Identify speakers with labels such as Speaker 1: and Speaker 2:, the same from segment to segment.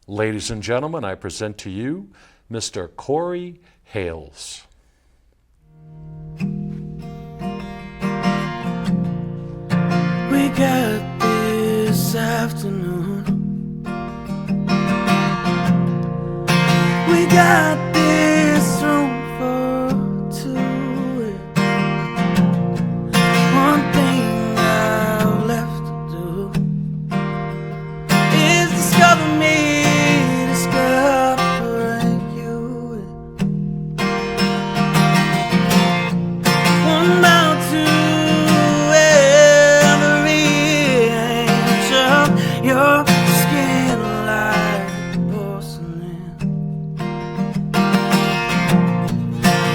Speaker 1: Ladies and gentlemen, I present to you Mr. Corey Hales.
Speaker 2: We got this afternoon. We got this room for two. One thing I've left to do is discover me, discovering you. One mile to every inch of your skin like porcelain.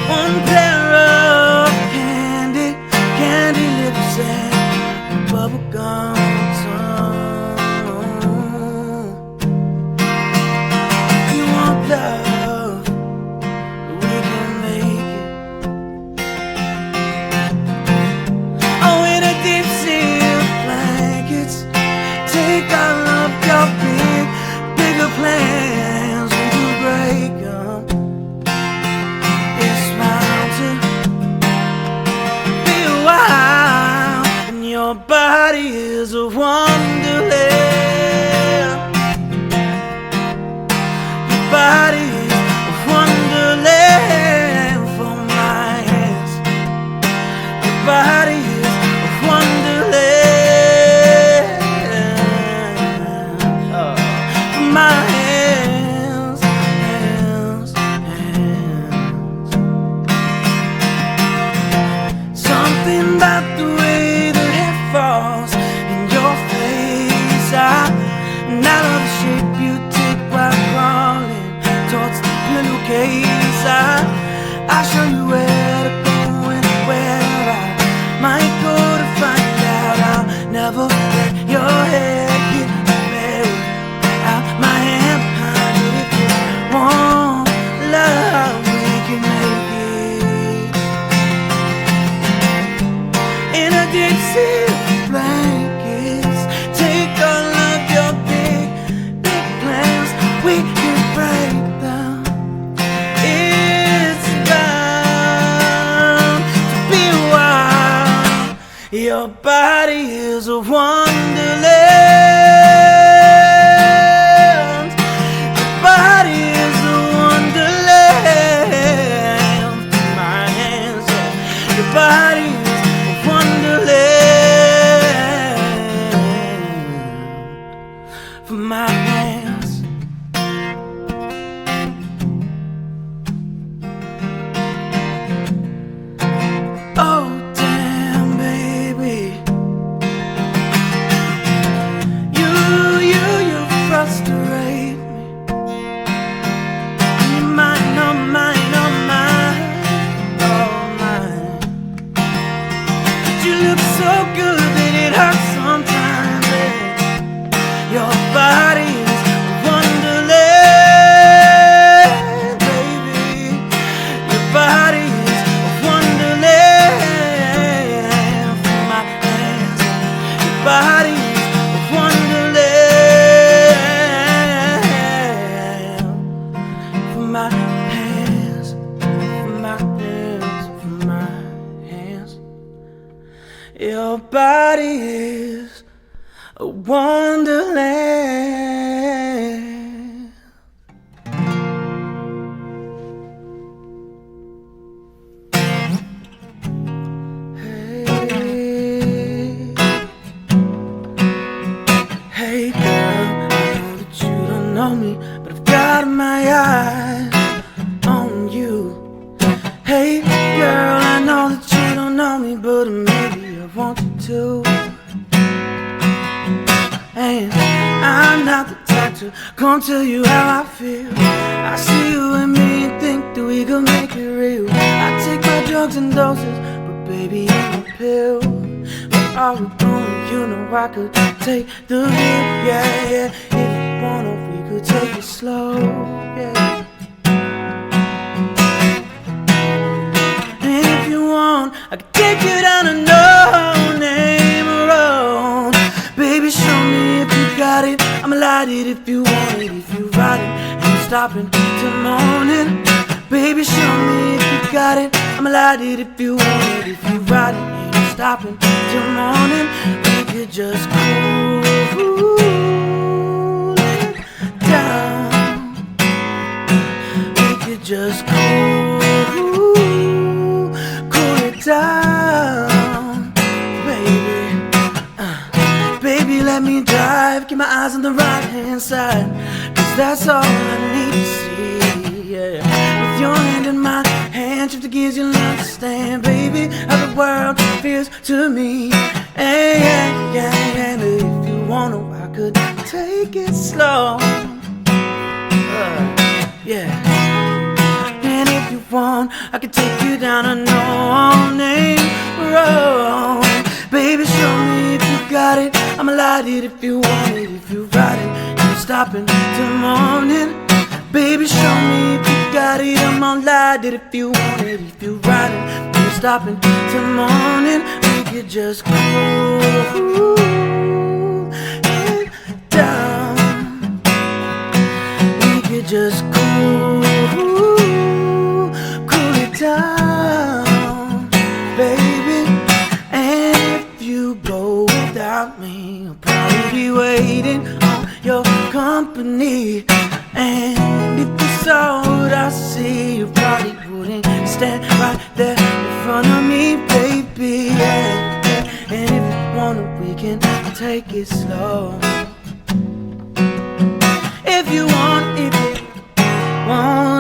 Speaker 2: One pair of candy lips and bubblegum tongue. You want love, we can make it. Oh, in a deep sea of blankets, take all of your bigger plans, we can break them. It's bound to be a while, and your body is a wonderland. Your body is a wonderland for my hands. Your body is a wonderland for my hands, hands, hands. Something about the way the hair falls in your face, and out of the shape you take while crawling towards the pillowcase. I show you where to go and where I might go to find out. I'll never let your head get buried out my hand behind it. If you want love, we can make it. In a deep sea of blankets, take all of your big plans, we can break them. It's bound to be a while. Your body is a wonderland. Your body is a wonderland for my hands. Yeah. Your body is a wonderland for my hands. Oh, damn, baby. You frustrate me. You're mine, oh mine, oh mine, oh mine. But you look so good that it hurts sometimes, babe. Your body is a wonderland, baby. Your body is a wonderland for my hands. Your body is a wonderland for my hands, for my hands, for my hands. Your body is a wonderland. Hey girl, I know that you don't know me, but I've got my eyes on you. Hey girl, I know that you don't know me, but maybe I want you to. And I'm not the type to come tell you how I feel. I see you and me and think that we could make it real. I take my drugs and doses, but baby I'm a pill. Where are we going? You know I could take the lead, yeah, yeah. If you wanna, we could take it slow, yeah. And if you want, I could take you down a no-name road. Baby, show me if you got it. I'ma light it if you want it. If you ride stopping till morning. Baby, show me if you got it. I'ma light it if you want it. If you ride it, ain't stopping till morning. We could just cool it down. We could just cool it down, baby. Baby, let me drive. Keep my eyes on the right hand side, 'cause that's all I need to see, yeah. With your hand in my hand, shift the gears, you'll understand, baby, how the world feels to me. Hey, yeah. If you wanna, I could take it slow, yeah. And if you want, I could take you down a no-name road. Baby, show me if you got it. I'ma light it if you want it. If you ride it, you're stopping till morning. Baby, show me if you got it. I'm gonna light it if you want it. If you ride it, you're stopping till morning. We could just cool it down. We could just cool it down, baby. And if you go without me, I'll probably be waiting on your company. And if you saw what I see, you probably wouldn't stand right there in front of me, baby, yeah. And if you wanna, we can take it slow. If you want,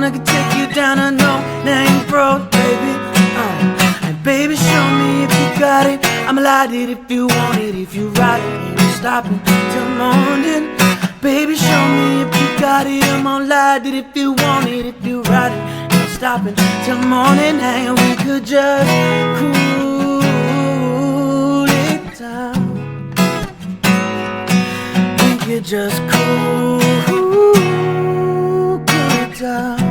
Speaker 2: I can take you down a no-name road, baby. And baby, show me if you got it. I'ma light it if you want it. If you ride it, ain't no stopping till morning. Baby, show me if you got it. I'm gonna light it if you want it. If you ride it, ain't no stopping till morning. And we could just cool it down. We could just cool it down.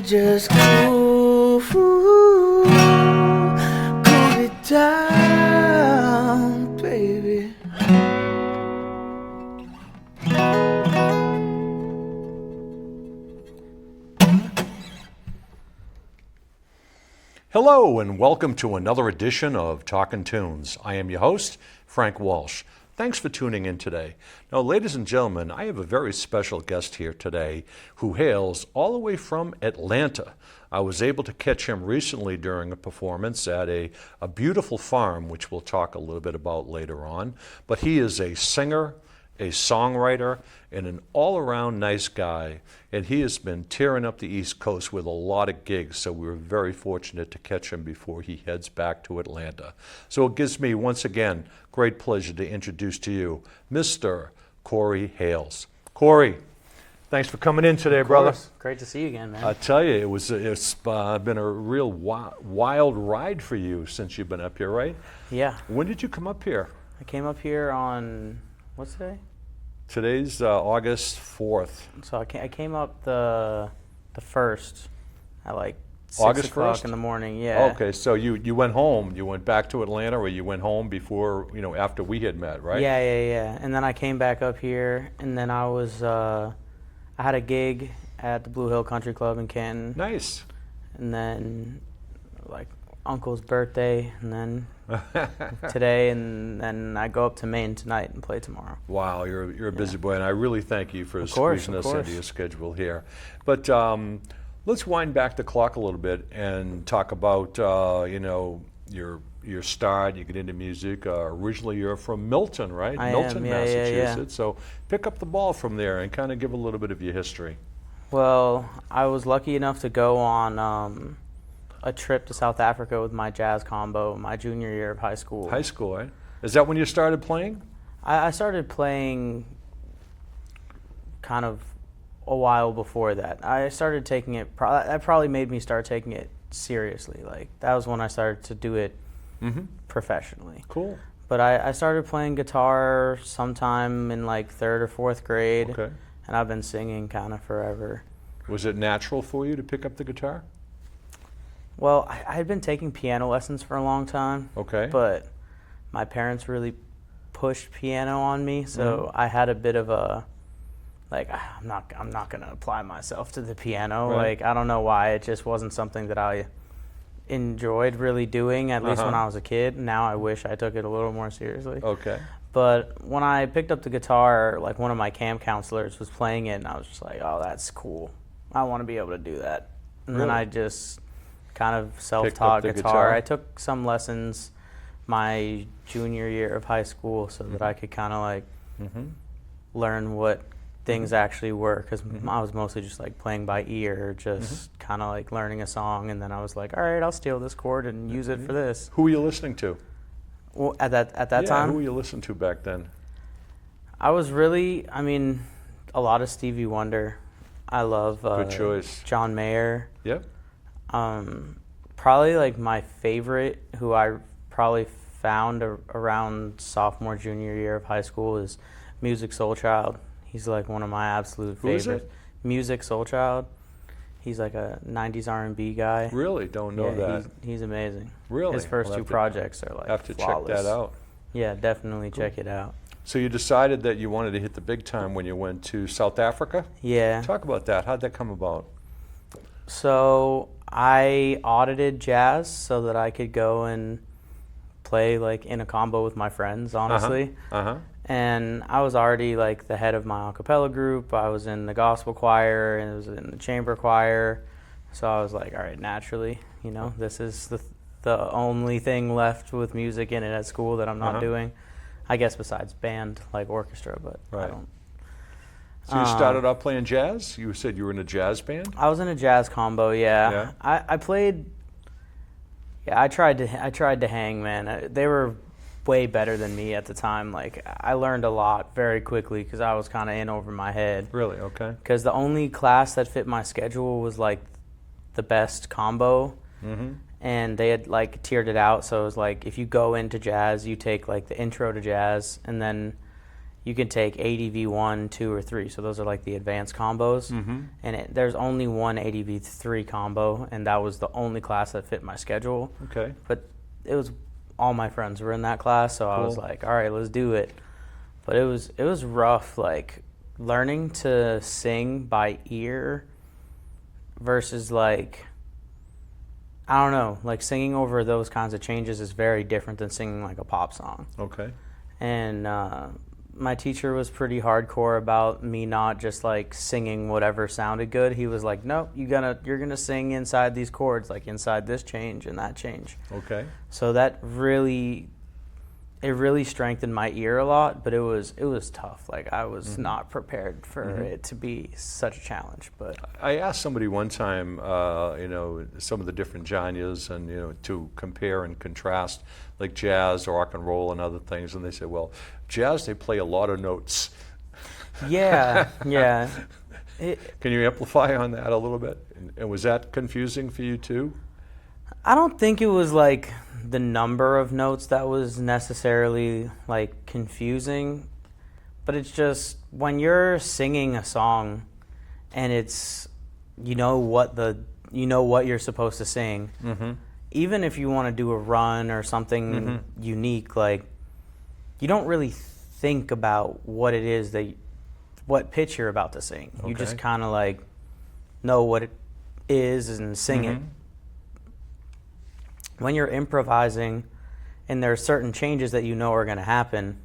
Speaker 2: Just cool it down, baby.
Speaker 1: Hello and welcome to another edition of Talkin' Tunes. I am your host, Frank Walsh. Thanks for tuning in today. Now, ladies and gentlemen, I have a very special guest here today who hails all the way from Atlanta. I was able to catch him recently during a performance at a beautiful farm, which we'll talk a little bit about later on. But he is a singer, a songwriter, and an all-around nice guy. And he has been tearing up the East Coast with a lot of gigs, so we were very fortunate to catch him before he heads back to Atlanta. So it gives me, once again, great pleasure to introduce to you Mr. Corey Hales. Corey, thanks for coming in today, brother.
Speaker 3: Great to see you again, man.
Speaker 1: I tell you, it's been a real wild ride for you since you've been up here, right?
Speaker 3: Yeah.
Speaker 1: When did you come up here?
Speaker 3: I came up here on, what's today?
Speaker 1: Today's August 4th.
Speaker 3: So I came up the 1st at like 6
Speaker 1: August
Speaker 3: o'clock
Speaker 1: 1st?
Speaker 3: in the morning. Yeah.
Speaker 1: Okay, so you went home. You went back to Atlanta, or you went home before, after we had met, right?
Speaker 3: Yeah. And then I came back up here, and then I was, I had a gig at the Blue Hill Country Club in Canton.
Speaker 1: Nice.
Speaker 3: And then, like, Uncle's birthday, and then today, and then I go up to Maine tonight and play tomorrow.
Speaker 1: Wow, you're a busy boy, and I really thank you for
Speaker 3: Of course,
Speaker 1: squeezing
Speaker 3: of
Speaker 1: us
Speaker 3: course.
Speaker 1: into your schedule here. But let's wind back the clock a little bit and talk about your start. You get into music. Originally, you're from Milton, right?
Speaker 3: I
Speaker 1: Milton,
Speaker 3: am, yeah.
Speaker 1: Massachusetts. So pick up the ball from there and kind of give a little bit of your history.
Speaker 3: Well, I was lucky enough to go on a trip to South Africa with my jazz combo my junior year of high school.
Speaker 1: High school, right? Is that when you started playing?
Speaker 3: I started playing kind of a while before that. I started taking it, that probably made me start taking it seriously. Like, that was when I started to do it professionally.
Speaker 1: Cool.
Speaker 3: But I started playing guitar sometime in like 3rd or 4th grade.
Speaker 1: Okay.
Speaker 3: And I've been singing kind of forever.
Speaker 1: Was it natural for you to pick up the guitar?
Speaker 3: Well, I had been taking piano lessons for a long time.
Speaker 1: Okay.
Speaker 3: But my parents really pushed piano on me, so I had a bit of a like I'm not gonna apply myself to the piano.
Speaker 1: Right.
Speaker 3: Like I don't know why, it just wasn't something that I enjoyed really doing, at least when I was a kid. Now I wish I took it a little more seriously.
Speaker 1: Okay.
Speaker 3: But when I picked up the guitar, like one of my camp counselors was playing it, and I was just like, oh, that's cool. I want to be able to do that. And then
Speaker 1: Really?
Speaker 3: I just kind of self-taught
Speaker 1: the
Speaker 3: guitar.
Speaker 1: guitar?
Speaker 3: I took some lessons my junior year of high school so that I could kind of like learn what things actually were, because I was mostly just like playing by ear, just kind of like learning a song, and then I was like, all right, I'll steal this chord and use it for this.
Speaker 1: Who were you listening to?
Speaker 3: Well, at that time,
Speaker 1: who were you listening to back then?
Speaker 3: I was really, I mean, a lot of Stevie Wonder. I love
Speaker 1: Good choice.
Speaker 3: John Mayer.
Speaker 1: Yep.
Speaker 3: Probably like my favorite, who I probably found around sophomore, junior year of high school, is Music Soul Child. He's like one of my absolute
Speaker 1: Who is
Speaker 3: favorites.
Speaker 1: it?
Speaker 3: Music Soul Child. He's like a 90s R&B guy.
Speaker 1: Really? Don't know that.
Speaker 3: He's amazing.
Speaker 1: Really?
Speaker 3: His first
Speaker 1: I'll
Speaker 3: two
Speaker 1: have to-
Speaker 3: projects are like
Speaker 1: Have to
Speaker 3: flawless.
Speaker 1: check that out.
Speaker 3: Yeah, definitely check it out.
Speaker 1: So you decided that you wanted to hit the big time when you went to South Africa?
Speaker 3: Yeah.
Speaker 1: Talk about that. How'd that come about?
Speaker 3: So I audited jazz so that I could go and play like in a combo with my friends, honestly.
Speaker 1: Uh-huh.
Speaker 3: And I was already like the head of my a cappella group. I was in the gospel choir and I was in the chamber choir. So I was like, all right, naturally, you know, this is the only thing left with music in it at school that I'm not doing. I guess besides band, like orchestra, but I
Speaker 1: Right.
Speaker 3: don't.
Speaker 1: So you started out playing jazz? You said you were in a jazz band?
Speaker 3: I was in a jazz combo, yeah.
Speaker 1: Yeah?
Speaker 3: I played. Yeah, I tried to hang, man. They were way better than me at the time. Like I learned a lot very quickly because I was kind of in over my head.
Speaker 1: Really? Okay.
Speaker 3: Because the only class that fit my schedule was like the best combo, and they had like tiered it out. So it was like if you go into jazz, you take like the intro to jazz, and then you can take ADV 1, 2, or 3. So those are like the advanced combos. And there's only one ADV 3 combo, and that was the only class that fit my schedule.
Speaker 1: Okay.
Speaker 3: But it was all my friends were in that class, so I was
Speaker 1: Cool.
Speaker 3: like, all right, let's do it. But it was rough, like learning to sing by ear versus like, I don't know, like singing over those kinds of changes is very different than singing like a pop song.
Speaker 1: Okay.
Speaker 3: And my teacher was pretty hardcore about me not just like singing whatever sounded good. He was like, nope, you're gonna sing inside these chords, like inside this change and that change.
Speaker 1: Okay.
Speaker 3: So that really strengthened my ear a lot, but it was tough. Like I was not prepared for it to be such a challenge. But
Speaker 1: I asked somebody one time, some of the different genres and, to compare and contrast like jazz or rock and roll and other things. And they said, well, jazz, they play a lot of notes.
Speaker 3: yeah.
Speaker 1: Can you amplify on that a little bit? And was that confusing for you too?
Speaker 3: I don't think it was like the number of notes that was necessarily like confusing, but it's just when you're singing a song and it's you know what you're supposed to sing. Even if you want to do a run or something unique, like you don't really think about what it is what pitch you're about to sing. You just
Speaker 1: Okay.
Speaker 3: kind of like know what it is and sing it. When you're improvising and there are certain changes that you know are going to happen,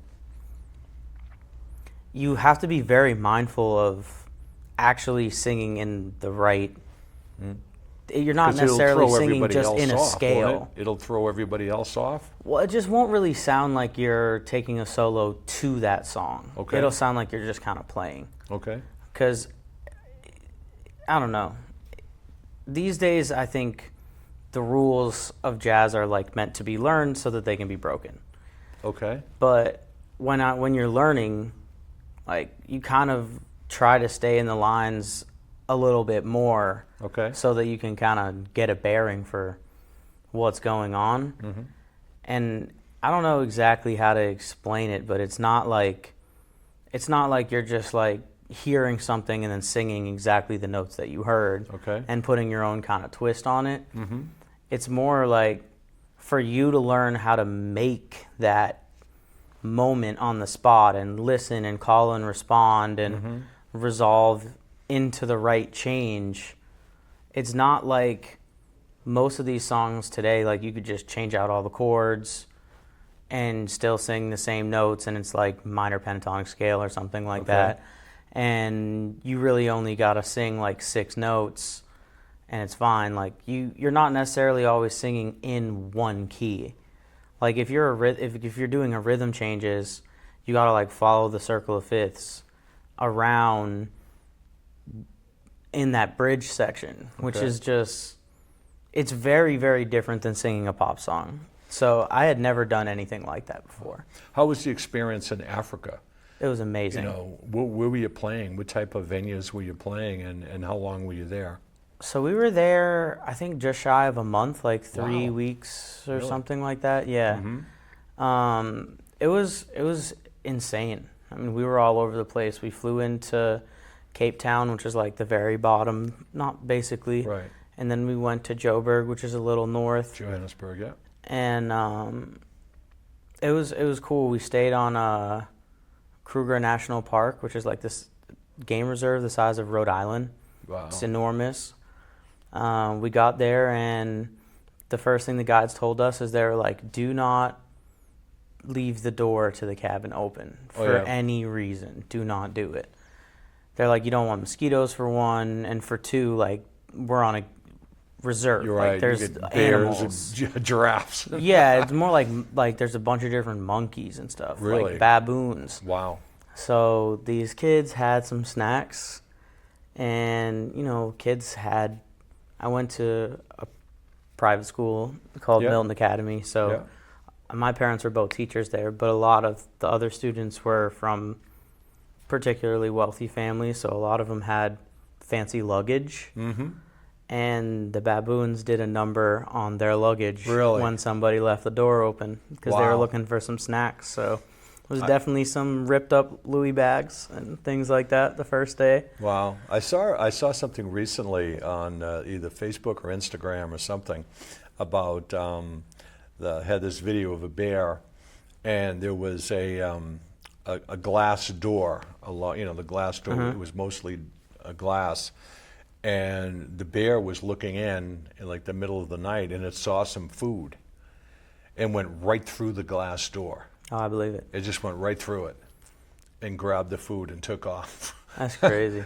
Speaker 3: you have to be very mindful of actually singing in the right. You're not
Speaker 1: 'Cause it'll
Speaker 3: necessarily
Speaker 1: throw
Speaker 3: singing
Speaker 1: everybody
Speaker 3: just
Speaker 1: else
Speaker 3: in a
Speaker 1: off, won't
Speaker 3: scale.
Speaker 1: It'll throw everybody else off.
Speaker 3: Well, it just won't really sound like you're taking a solo to that song.
Speaker 1: Okay.
Speaker 3: It'll sound like you're just kind of playing.
Speaker 1: Okay.
Speaker 3: Because, I don't know. These days, I think the rules of jazz are like meant to be learned so that they can be broken.
Speaker 1: Okay.
Speaker 3: But when you're learning, like you kind of try to stay in the lines a little bit more,
Speaker 1: Okay.
Speaker 3: so that you can kind of get a bearing for what's going on. And I don't know exactly how to explain it, but it's not like you're just like hearing something and then singing exactly the notes that you heard,
Speaker 1: Okay.
Speaker 3: and putting your own kind of twist on it. It's more like for you to learn how to make that moment on the spot and listen and call and respond and resolve into the right change. It's not like most of these songs today, like you could just change out all the chords and still sing the same notes, and it's like minor pentatonic scale or something like that. And you really only got to sing like 6 notes, and it's fine. Like you're not necessarily always singing in one key. Like if you're doing a rhythm changes, you got to like follow the circle of fifths around in that bridge section, which is just, it's very, very different than singing a pop song. So I had never done anything like that before.
Speaker 1: How was the experience in Africa?
Speaker 3: It was amazing.
Speaker 1: You know, where were you playing? What type of venues were you playing, and how long were you there?
Speaker 3: So we were there, I think, just shy of a month, like 3 weeks or something like that. Yeah. It was insane. I mean, we were all over the place. We flew into Cape Town, which is like the very bottom, not basically.
Speaker 1: Right.
Speaker 3: And then we went to Joburg, which is a little north.
Speaker 1: Johannesburg, yeah.
Speaker 3: And it was cool. We stayed on Kruger National Park, which is like this game reserve the size of Rhode Island.
Speaker 1: Wow.
Speaker 3: It's enormous. We got there, and the first thing the guides told us is they were like, do not leave the door to the cabin open for any reason. Do not do it. They're like, you don't want mosquitoes for one, and for two, like, we're on a reserve.
Speaker 1: You're
Speaker 3: like,
Speaker 1: right.
Speaker 3: there's
Speaker 1: you get
Speaker 3: animals.
Speaker 1: bears and giraffes.
Speaker 3: Yeah, it's more like there's a bunch of different monkeys and stuff.
Speaker 1: Really?
Speaker 3: Like baboons.
Speaker 1: Wow.
Speaker 3: So these kids had some snacks, and, you know, I went to a private school called Milton Academy, so my parents were both teachers there, but a lot of the other students were from particularly wealthy families, so a lot of them had fancy luggage. And the baboons did a number on their luggage when somebody left the door open, because they were looking for some snacks. So there was definitely some ripped up Louis bags and things like that the first day.
Speaker 1: Wow. I saw something recently on either Facebook or Instagram or something about had this video of a bear, and there was a glass door. The glass door it was mostly a glass, and the bear was looking in like the middle of the night, and it saw some food, and went right through the glass door.
Speaker 3: Oh, I believe it.
Speaker 1: It just went right through it, and grabbed the food and took off.
Speaker 3: That's crazy.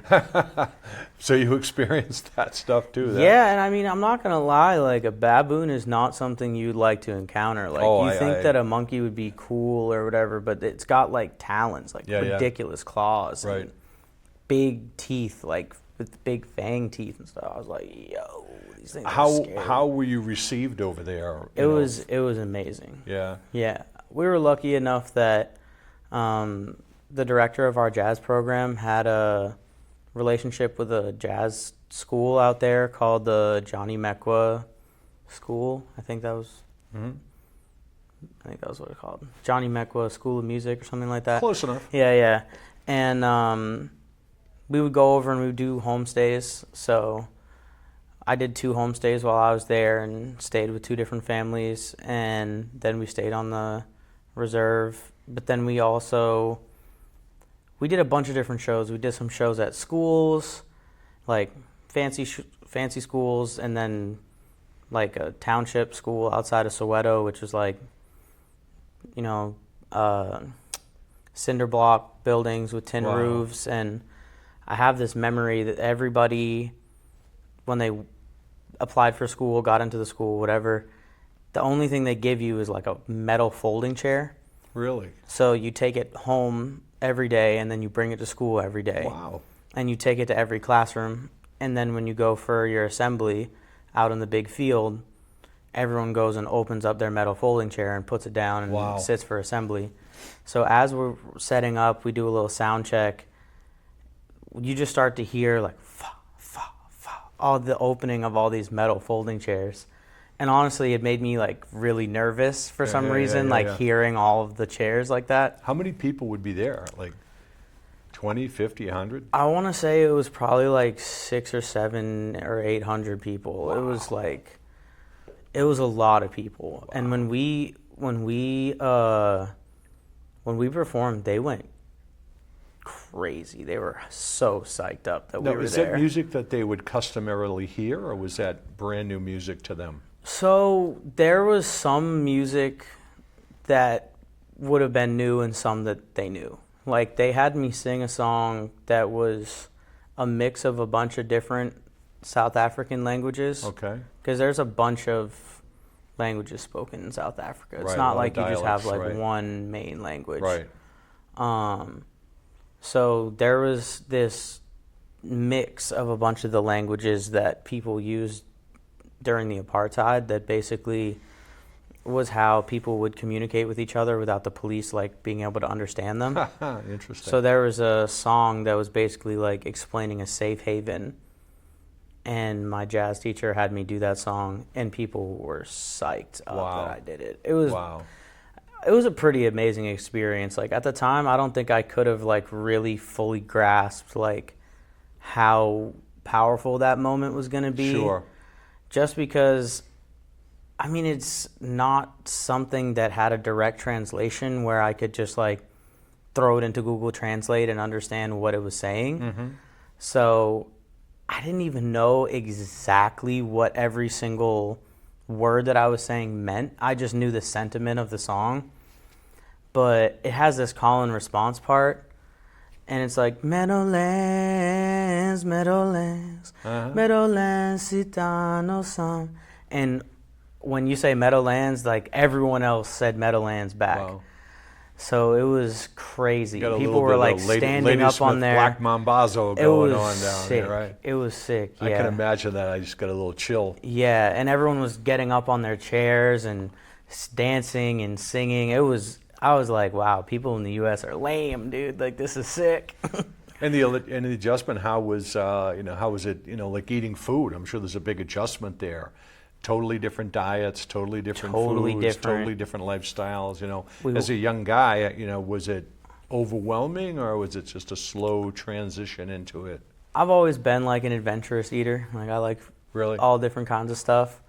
Speaker 1: So you experienced that stuff too?
Speaker 3: Yeah, and I mean, I'm not gonna lie. Like, a baboon is not something you'd like to encounter. Like, you think that a monkey would be cool or whatever, but it's got like talons, like ridiculous claws, and big teeth, like with big fang teeth and stuff. I was like, yo, these things are scary.
Speaker 1: How were you received over there?
Speaker 3: It was amazing.
Speaker 1: Yeah.
Speaker 3: Yeah, we were lucky enough that the director of our jazz program had a relationship with a jazz school out there called the Johnny Mekwa School. I think that was what it's called. Johnny Mekwa School of Music or something like that.
Speaker 1: Close enough.
Speaker 3: Yeah. And we would go over and we would do homestays. So I did 2 homestays while I was there and stayed with 2 different families. And then we stayed on the reserve. But then we did a bunch of different shows. We did some shows at schools, like fancy schools, and then like a township school outside of Soweto, which was like, cinder block buildings with tin roofs. And I have this memory that everybody, when they applied for school, got into the school, whatever, the only thing they give you is like a metal folding chair.
Speaker 1: Really?
Speaker 3: So you take it home every day, and then you bring it to school every day.
Speaker 1: Wow.
Speaker 3: And you take it to every classroom, and then when you go for your assembly out in the big field, everyone goes and opens up their metal folding chair and puts it down and sits for assembly. So as we're setting up, we do a little sound check. You just start to hear like fa, fa, fa, all the opening of all these metal folding chairs. And honestly, it made me like really nervous for some reason, hearing all of the chairs like that.
Speaker 1: How many people would be there? Like 20, 50, 100?
Speaker 3: I want to say it was probably like 600 or 700 or 800 people. Wow. It was a lot of people. Wow. And when we performed, they went crazy. They were so psyched up that
Speaker 1: Now,
Speaker 3: we were
Speaker 1: is
Speaker 3: there.
Speaker 1: that music that they would customarily hear, or was that brand new music to them?
Speaker 3: So there was some music that would have been new and some that they knew. Like they had me sing a song that was a mix of a bunch of different South African languages.
Speaker 1: Okay.
Speaker 3: Because there's a bunch of languages spoken in South Africa. It's
Speaker 1: Right, a
Speaker 3: not
Speaker 1: lot
Speaker 3: like
Speaker 1: of
Speaker 3: you just have
Speaker 1: dialects,
Speaker 3: like
Speaker 1: right.
Speaker 3: one main language.
Speaker 1: Right.
Speaker 3: So there was this mix of a bunch of the languages that people used during the apartheid that basically was how people would communicate with each other without the police like being able to understand them.
Speaker 1: Interesting.
Speaker 3: So there was a song that was basically like explaining a safe haven, and my jazz teacher had me do that song, and people were psyched up
Speaker 1: Wow.
Speaker 3: that I did it. It was
Speaker 1: Wow.
Speaker 3: it was a pretty amazing experience. Like at the time, I don't think I could have like really fully grasped like how powerful that moment was going to be.
Speaker 1: Sure.
Speaker 3: Just because, I mean, it's not something that had a direct translation where I could just like throw it into Google Translate and understand what it was saying.
Speaker 1: Mm-hmm.
Speaker 3: So I didn't even know exactly what every single word that I was saying meant. I just knew the sentiment of the song. But it has this call and response part, and it's like Meadowlands, Meadowlands, Meadowlands, Sitano Sam. And when you say Meadowlands, like everyone else said Meadowlands back.
Speaker 1: Wow.
Speaker 3: So it was crazy.
Speaker 1: Got a
Speaker 3: People
Speaker 1: little
Speaker 3: were
Speaker 1: bit
Speaker 3: like
Speaker 1: of Lady
Speaker 3: standing up
Speaker 1: Smith
Speaker 3: on there.
Speaker 1: Black Mambazo
Speaker 3: It
Speaker 1: going
Speaker 3: was
Speaker 1: on down
Speaker 3: sick.
Speaker 1: here, right?
Speaker 3: It was sick. Yeah.
Speaker 1: I can imagine that. I just got a little chill.
Speaker 3: Yeah, and everyone was getting up on their chairs and dancing and singing. I was like, wow, people in the U.S. are lame, dude. Like, this is sick.
Speaker 1: And the adjustment, how was it, like eating food? I'm sure there's a big adjustment there. Totally different diets, totally different
Speaker 3: Totally
Speaker 1: foods,
Speaker 3: different.
Speaker 1: totally different lifestyles. As a young guy, was it overwhelming, or was it just a slow transition into it?
Speaker 3: I've always been like an adventurous eater. Like, I like
Speaker 1: Really?
Speaker 3: all different kinds of stuff.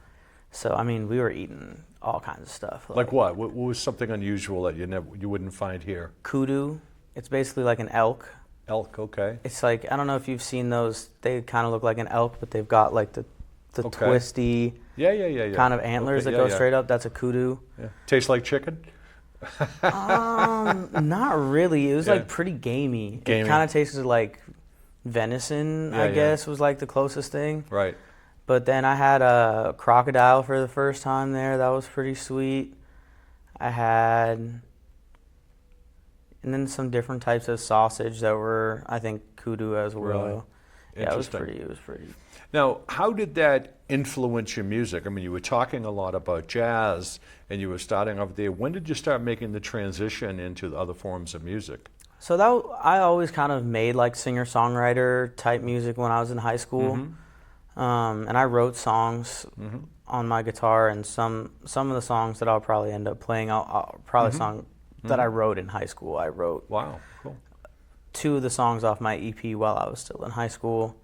Speaker 3: So, I mean, we were eating all kinds of stuff.
Speaker 1: Like what? What was something unusual that you wouldn't find here?
Speaker 3: Kudu. It's basically like an elk.
Speaker 1: Elk, okay.
Speaker 3: It's like, I don't know if you've seen those. They kind of look like an elk, but they've got like the
Speaker 1: Okay.
Speaker 3: twisty
Speaker 1: Yeah.
Speaker 3: kind of antlers
Speaker 1: Okay,
Speaker 3: that
Speaker 1: yeah,
Speaker 3: go straight up. That's a kudu.
Speaker 1: Yeah. Tastes like chicken?
Speaker 3: Not really. It was
Speaker 1: Yeah.
Speaker 3: like pretty gamey.
Speaker 1: Gamey.
Speaker 3: It kind of tasted like venison,
Speaker 1: Yeah,
Speaker 3: I
Speaker 1: yeah.
Speaker 3: guess, was like the closest thing.
Speaker 1: Right.
Speaker 3: But then I had a crocodile for the first time there. That was pretty sweet. And then some different types of sausage that were, I think, kudu as well.
Speaker 1: Really?
Speaker 3: Yeah, it was
Speaker 1: Interesting.
Speaker 3: pretty.
Speaker 1: Now, how did that influence your music? I mean, you were talking a lot about jazz, and you were starting off there. When did you start making the transition into the other forms of music?
Speaker 3: So I always kind of made like singer-songwriter type music when I was in high school.
Speaker 1: Mm-hmm.
Speaker 3: And I wrote songs on my guitar, and some of the songs that I'll probably end up playing, I'll probably song that I wrote in high school. I wrote
Speaker 1: Wow, cool.
Speaker 3: 2 of the songs off my EP while I was still in high school,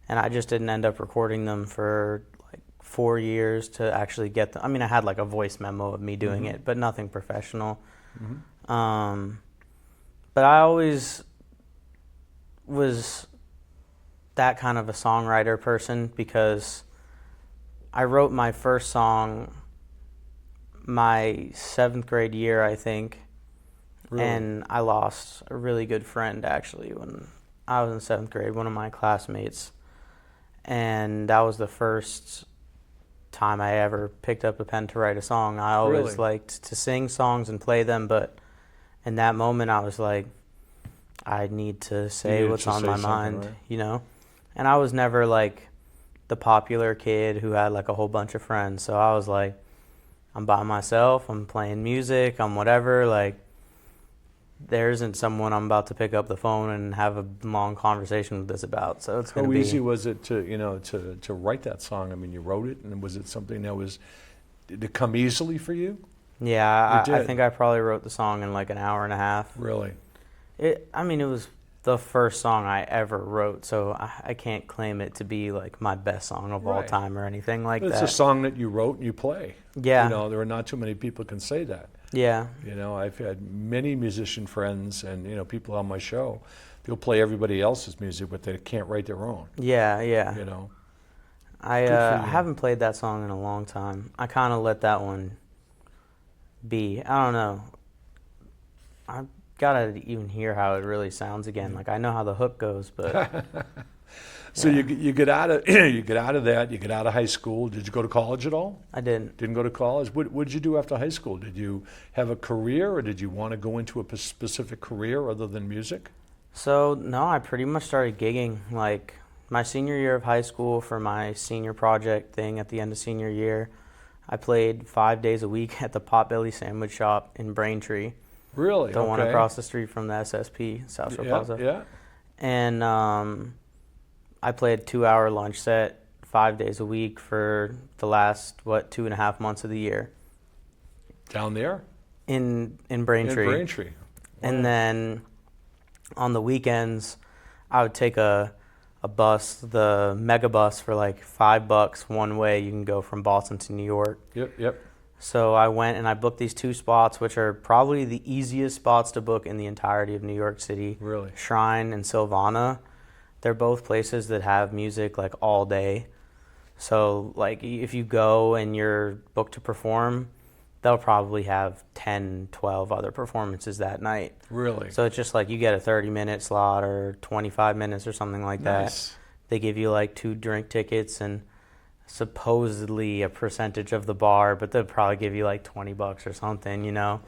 Speaker 3: and I just didn't end up recording them for like 4 years to actually get them. I mean, I had like a voice memo of me doing it, but nothing professional. But I always was that kind of a songwriter person because I wrote my first song my 7th grade year, I think.
Speaker 1: Really?
Speaker 3: And I lost a really good friend actually when I was in 7th grade, one of my classmates. And that was the first time I ever picked up a pen to write a song. I always
Speaker 1: Really?
Speaker 3: liked to sing songs and play them, but in that moment I was like, I need to say
Speaker 1: needed
Speaker 3: what's
Speaker 1: to
Speaker 3: on
Speaker 1: say
Speaker 3: my
Speaker 1: something,
Speaker 3: mind,
Speaker 1: right?
Speaker 3: you know? And I was never like the popular kid who had like a whole bunch of friends. So I was like, I'm by myself, I'm playing music, I'm whatever, like there isn't someone I'm about to pick up the phone and have a long conversation with this about. So it's going
Speaker 1: How
Speaker 3: to be
Speaker 1: easy was it to write that song? I mean, you wrote it, and was it something that did it come easily for you?
Speaker 3: Yeah,
Speaker 1: You
Speaker 3: I
Speaker 1: did.
Speaker 3: think I probably wrote the song in like an hour and a half.
Speaker 1: Really?
Speaker 3: It was the first song I ever wrote, so I can't claim it to be like my best song of all
Speaker 1: Right.
Speaker 3: time or anything like
Speaker 1: It's
Speaker 3: that.
Speaker 1: a song that you wrote and you play.
Speaker 3: Yeah.
Speaker 1: There are not too many people can say that.
Speaker 3: Yeah.
Speaker 1: I've had many musician friends and people on my show They'll play everybody else's music, but they can't write their own.
Speaker 3: Yeah, yeah.
Speaker 1: You know.
Speaker 3: I
Speaker 1: Good for you.
Speaker 3: haven't played that song in a long time. I kind of let that one be. I don't know. I gotta even hear how it really sounds again. Like I know how the hook goes, but
Speaker 1: So you get out of you get out of that. You get out of high school. Did you go to college at all?
Speaker 3: I didn't.
Speaker 1: Didn't go to college. What did you do after high school? Did you have a career, or did you want to go into a specific career other than music?
Speaker 3: So no, I pretty much started gigging like my senior year of high school for my senior project thing at the end of senior year. I played 5 days a week at the Potbelly Sandwich Shop in Braintree,
Speaker 1: Really?
Speaker 3: the one
Speaker 1: Okay.
Speaker 3: across the street from the SSP, South Shore Plaza.
Speaker 1: Yeah.
Speaker 3: And I played 2-hour lunch set 5 days a week for the last 2.5 months of the year
Speaker 1: Down there
Speaker 3: in
Speaker 1: in
Speaker 3: Braintree.
Speaker 1: Braintree.
Speaker 3: And then on the weekends, I would take a bus, the mega bus, for like $5 one way. You can go from Boston to New York.
Speaker 1: Yep.
Speaker 3: So I went and I booked these 2 spots, which are probably the easiest spots to book in the entirety of New York City.
Speaker 1: Really?
Speaker 3: Shrine and Silvana. They're both places that have music like all day. So like if you go and you're booked to perform, they'll probably have 10, 12 other performances that night.
Speaker 1: Really?
Speaker 3: So it's just like you get a 30-minute slot or 25 minutes or something like
Speaker 1: Nice.
Speaker 3: that. They give you like 2 drink tickets and supposedly a percentage of the bar, but they'll probably give you like $20 or something, you know.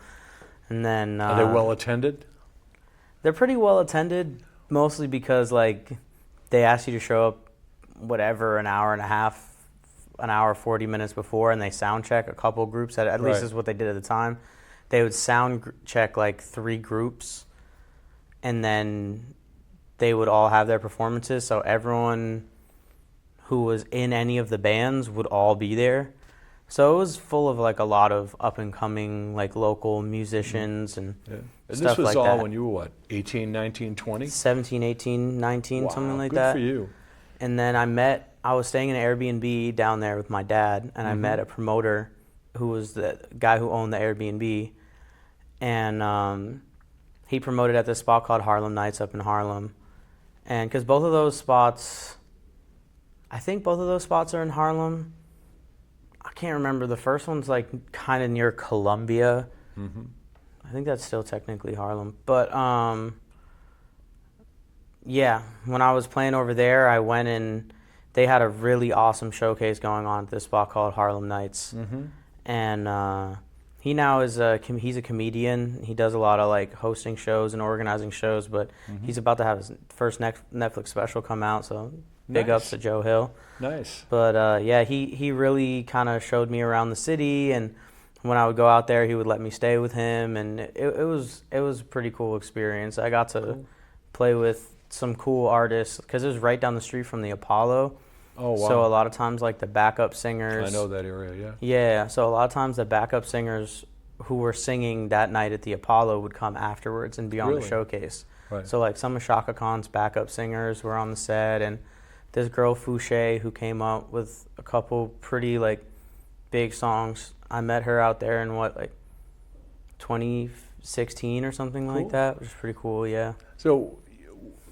Speaker 3: And then
Speaker 1: Are they well attended?
Speaker 3: they're pretty well attended, mostly because like they ask you to show up whatever an hour and a half, an hour 40 minutes before, and they sound check a couple groups. At least
Speaker 1: Right.
Speaker 3: is what they did at the time. They would sound check like 3 groups, and then they would all have their performances. So everyone who was in any of the bands would all be there. So it was full of like a lot of up and coming like local musicians and
Speaker 1: Yeah. And
Speaker 3: stuff
Speaker 1: this was
Speaker 3: like
Speaker 1: all
Speaker 3: that.
Speaker 1: when you were what, 18, 19, 20?
Speaker 3: 17, 18, 19,
Speaker 1: Wow,
Speaker 3: something like
Speaker 1: good
Speaker 3: that.
Speaker 1: for you.
Speaker 3: And then I was staying in an Airbnb down there with my dad, and I met a promoter who was the guy who owned the Airbnb. And he promoted at this spot called Harlem Nights up in Harlem. And because both of those spots, I think both of those spots are in Harlem. I can't remember. The first one's like kind of near Columbia.
Speaker 1: Mm-hmm.
Speaker 3: I think that's still technically Harlem. But yeah, when I was playing over there, I went and they had a really awesome showcase going on at this spot called Harlem Nights.
Speaker 1: Mm-hmm.
Speaker 3: And he now is he's a comedian. He does a lot of like hosting shows and organizing shows, but he's about to have his first Netflix special come out, so big ups
Speaker 1: Nice.
Speaker 3: to Joe Hill.
Speaker 1: Nice.
Speaker 3: But yeah, he really kind of showed me around the city, and when I would go out there, he would let me stay with him, and it was a pretty cool experience. I got to play with some cool artists because it was right down the street from the Apollo.
Speaker 1: Oh, wow.
Speaker 3: So a lot of times, like the backup singers.
Speaker 1: I know that area, yeah.
Speaker 3: Yeah, so a lot of times the backup singers who were singing that night at the Apollo would come afterwards and be on the
Speaker 1: Really?
Speaker 3: showcase.
Speaker 1: Right.
Speaker 3: So like some of Shaka Khan's backup singers were on the set, and this girl Fouché who came up with a couple pretty like big songs. I met her out there in 2016 or something like
Speaker 1: Cool.
Speaker 3: that, which is pretty cool. Yeah.
Speaker 1: So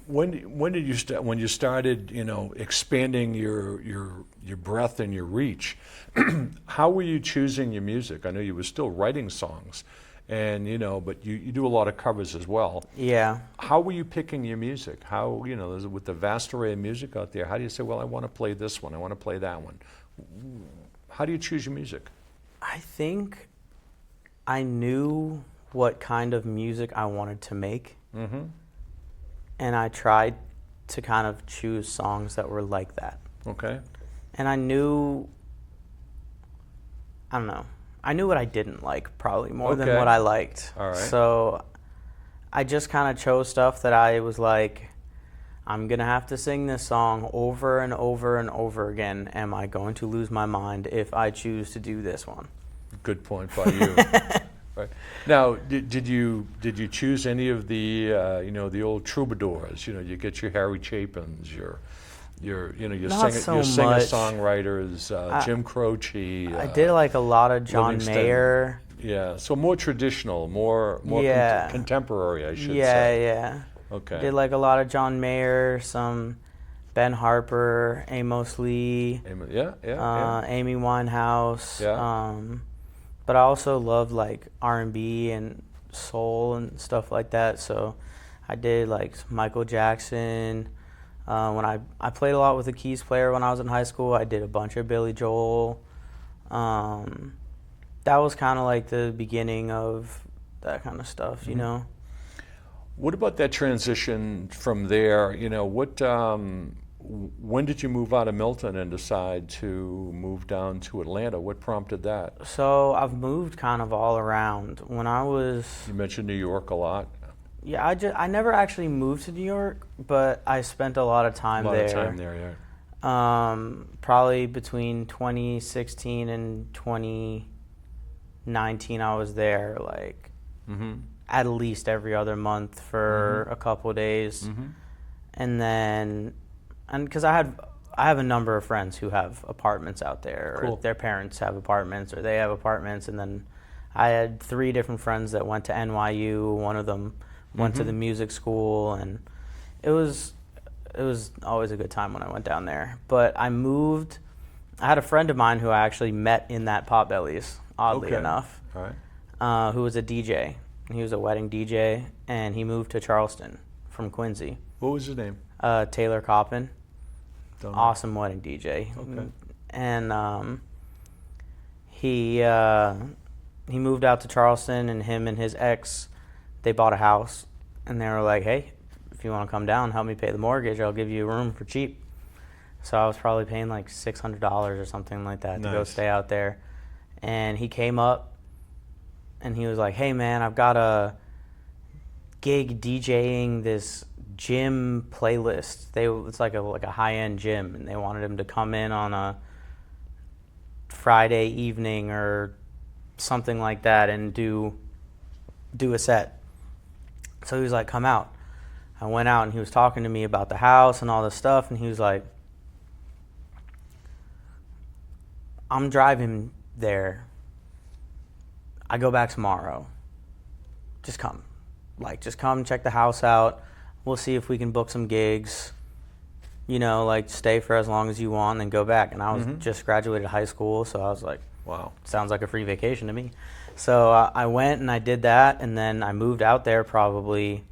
Speaker 1: when did you when you started, expanding your breadth and your reach, how were you choosing your music? I know you were still writing songs, and but you do a lot of covers as well.
Speaker 3: Yeah.
Speaker 1: How were you picking your music? How, with the vast array of music out there, how do you say, well, I want to play this one, I want to play that one? How do you choose your music?
Speaker 3: I think I knew what kind of music I wanted to make.
Speaker 1: Mm-hmm.
Speaker 3: And I tried to kind of choose songs that were like that.
Speaker 1: Okay.
Speaker 3: And I knew what I didn't like probably more than
Speaker 1: Okay.
Speaker 3: what I liked.
Speaker 1: All right.
Speaker 3: So I just kind of chose stuff that I was like, I'm going to have to sing this song over and over and over again. Am I going to lose my mind if I choose to do this one?
Speaker 1: Good point by you. Right. Now, did you choose any of the the old troubadours? You get your Harry Chapins, your
Speaker 3: Not so much.
Speaker 1: singer-songwriters, Jim Croce.
Speaker 3: I did like a lot of John
Speaker 1: Livingston.
Speaker 3: Mayer.
Speaker 1: Yeah, so more traditional, more
Speaker 3: Yeah.
Speaker 1: contemporary, I should
Speaker 3: Yeah,
Speaker 1: say.
Speaker 3: yeah.
Speaker 1: Okay.
Speaker 3: Did like a lot of John Mayer, some Ben Harper, Amos Lee,
Speaker 1: Yeah.
Speaker 3: Amy Winehouse.
Speaker 1: Yeah.
Speaker 3: But I also loved like R&B and soul and stuff like that. So I did like Michael Jackson. When I played a lot with a keys player when I was in high school. I did a bunch of Billy Joel. That was kind of like the beginning of that kind of stuff, you know.
Speaker 1: What about that transition from there? You know, when did you move out of Milton and decide to move down to Atlanta? What prompted that?
Speaker 3: So I've moved kind of all around. When I was,
Speaker 1: You mentioned New York a lot.
Speaker 3: yeah, I never actually moved to New York, but I spent a lot of time
Speaker 1: A lot
Speaker 3: there.
Speaker 1: of time there, yeah.
Speaker 3: Probably between 2016 and 2019, I was there like at least every other month for a couple of days, and then, and because I have a number of friends who have apartments out there,
Speaker 1: Cool.
Speaker 3: or their parents have apartments, or they have apartments, and then I had 3 different friends that went to NYU. One of them went to the music school, and it was always a good time when I went down there. But I moved. I had a friend of mine who I actually met in that Potbelly's, oddly
Speaker 1: Okay.
Speaker 3: enough,
Speaker 1: All right.
Speaker 3: who was a DJ. He was a wedding DJ, and he moved to Charleston from Quincy.
Speaker 1: What was his name?
Speaker 3: Taylor Coppin,
Speaker 1: Don't know.
Speaker 3: awesome wedding DJ.
Speaker 1: Okay.
Speaker 3: And he moved out to Charleston, and him and his ex, they bought a house, and they were like, hey, if you want to come down, help me pay the mortgage, I'll give you a room for cheap. So I was probably paying like $600 or something like that to go
Speaker 1: Nice.
Speaker 3: stay out there. And he came up, and he was like, hey man, I've got a gig DJing this gym playlist. It's like a high-end gym, and they wanted him to come in on a Friday evening or something like that and do a set. So he was like, come out. I went out, and he was talking to me about the house and all this stuff, and he was like, I'm driving there. I go back tomorrow. Just come. Like, just come check the house out. We'll see if we can book some gigs. You know, like, stay for as long as you want and then go back. And I was just graduated high school, so I was like,
Speaker 1: Wow.
Speaker 3: sounds like a free vacation to me. So I went and I did that, and then I moved out there probably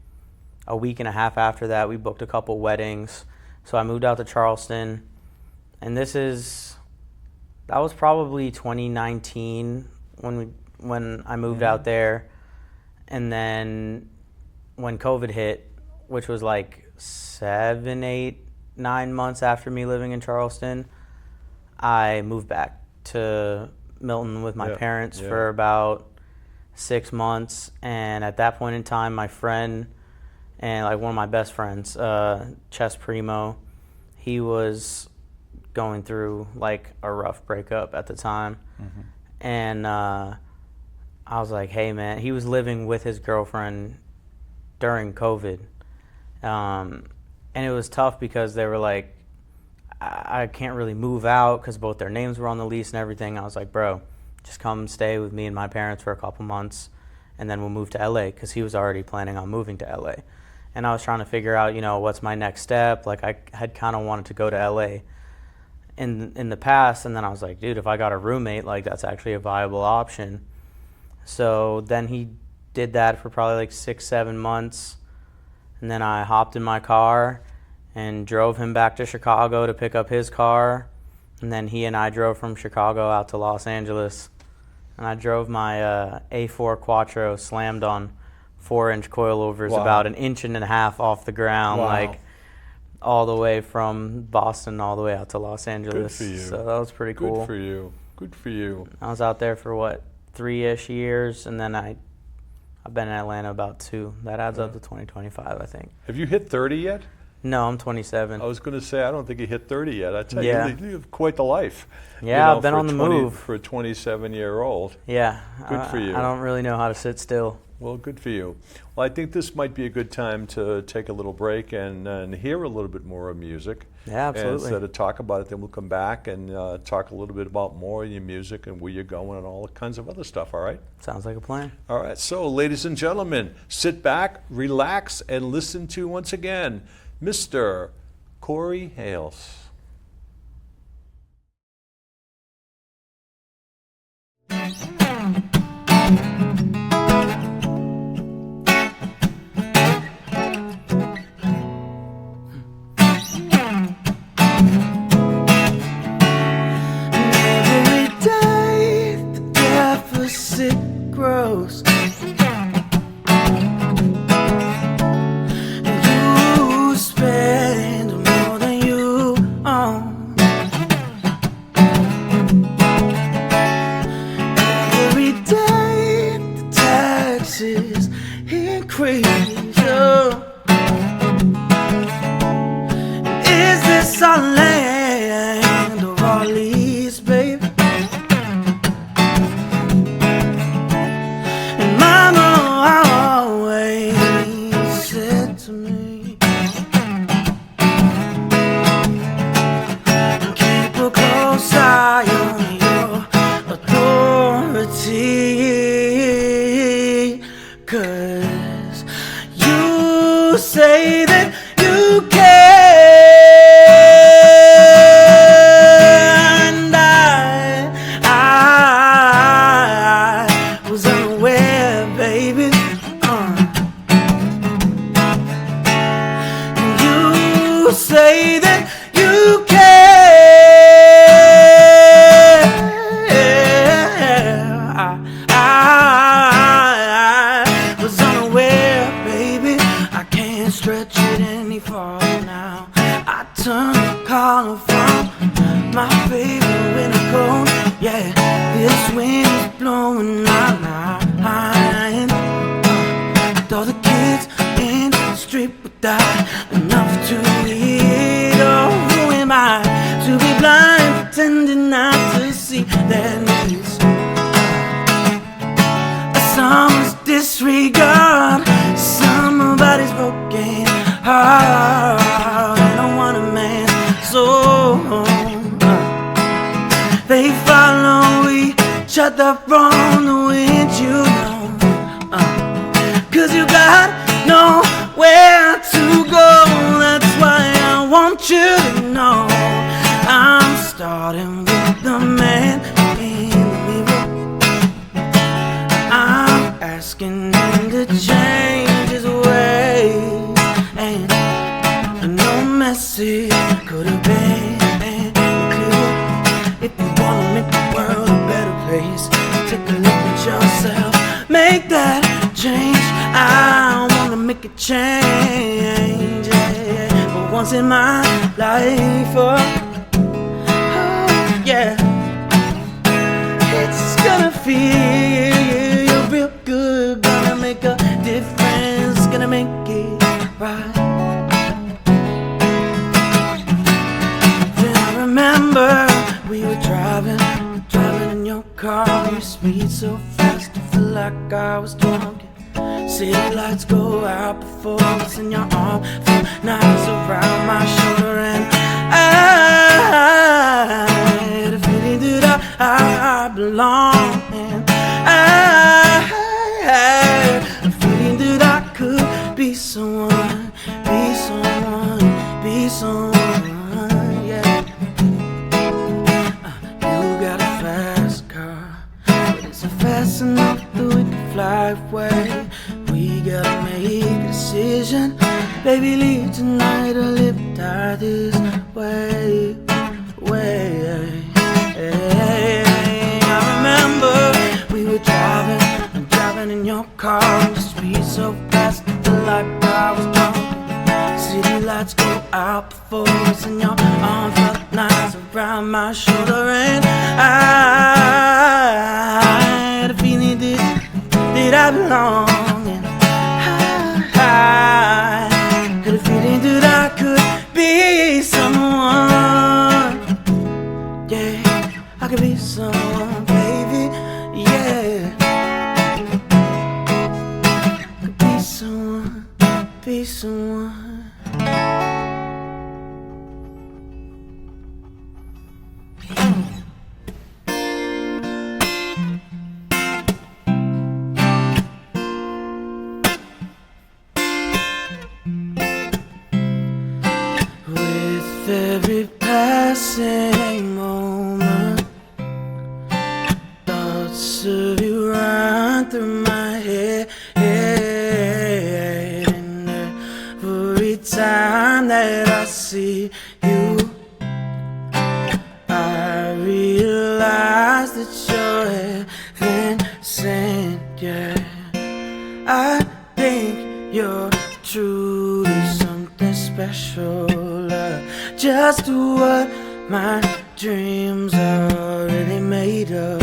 Speaker 3: a week and a half after that. We booked a couple weddings. So I moved out to Charleston, and that was probably 2019 when I moved out there. And then when COVID hit, which was like 7, 8, 9 months after me living in Charleston, I moved back to Milton with my parents for about 6 months. And at that point in time, my friend and like one of my best friends, Chess Primo, he was going through like a rough breakup at the time. And I was like, hey man, he was living with his girlfriend during COVID. And it was tough because they were like, I can't really move out because both their names were on the lease and everything. I was like, bro, just come stay with me and my parents for a couple months, and then we'll move to LA, because he was already planning on moving to LA. And I was trying to figure out, you know, what's my next step. Like, I had kind of wanted to go to LA in the past, and then I was like, dude, if I got a roommate, like, that's actually a viable option. So then he did that for probably like 6, 7 months, and then I hopped in my car and drove him back to Chicago to pick up his car, and then he and I drove from Chicago out to Los Angeles, and I drove my A4 Quattro slammed on 4-inch coilovers about 1.5 inches off the ground, like all the way from Boston all the way out to Los Angeles.
Speaker 1: Good for you.
Speaker 3: So that was pretty cool.
Speaker 1: Good for you. Good for you.
Speaker 3: I was out there for 3-ish years, and then I've been in Atlanta about 2. That adds up to 2025, I think.
Speaker 1: Have you hit 30 yet?
Speaker 3: No, I'm 27.
Speaker 1: I was going to say, I don't think you hit 30 yet. I tell
Speaker 3: Yeah.
Speaker 1: you have quite the life.
Speaker 3: Yeah, I've been on the move.
Speaker 1: For a 27-year-old.
Speaker 3: Yeah.
Speaker 1: Good for you.
Speaker 3: I don't really know how to sit still.
Speaker 1: Well, good for you. Well, I think this might be a good time to take a little break and hear a little bit more of music.
Speaker 3: Yeah,
Speaker 1: And
Speaker 3: absolutely.
Speaker 1: instead of talk about it, then we'll come back and talk a little bit about more of your music and where you're going and all kinds of other stuff, all right?
Speaker 3: Sounds like a plan.
Speaker 1: All right, so ladies and gentlemen, sit back, relax, and listen to, once again, Mr. Corey Hales.
Speaker 2: Every day the deficit grows, and you spend more than you own. Every day the taxes increase. Oh. Is this our land or our lease, baby? And Mama always said to me, keep a close eye on your authority, 'cause you say that you can. Say that you care. I was unaware, baby. I can't stretch it any farther now. I turned the collar from my favorite winter coat. Yeah, this wind is blowing my mind. All the kids in the street without enough to eat. Oh, who am I to be blind, pretending not to see their needs? Someone's disregard, somebody's broken heart, and I want a man's soul. They follow each other from the wind, you know. 'Cause you got nowhere to go. That's why I want you to know I'm starting with the man in the mirror. I'm asking him to change his ways, and no message could have been clearer. If you wanna make the world a better place, take a look at yourself, make that change. I wanna make a change, yeah. For once in my life, oh yeah. It's gonna feel real good, gonna make a difference, gonna make it right. Then I remember we were driving in your car. You speed so fast, I feel like I was drunk. City lights go out before us, and your arm felt nice around my shoulder, and I had a feeling that I belong, and I had a feeling that I could be someone, yeah. You got a fast car, but is it fast enough that we can fly away? We gotta make a decision, baby, leave tonight or live, die this way. I remember we were driving in your car. The speed so fast, I feel like I was drunk. City lights go out before us, and your arm felt nice around my shoulder, and I had a feeling that I belong. I had a feeling that I could be someone. Yeah, I could be someone, baby. Yeah, be someone, be someone. With every passing moment, thoughts of you run through my head. And every time that I see you, I realize that you're heaven sent. Yeah, I think you're truly something special. Just what my dreams are really made of.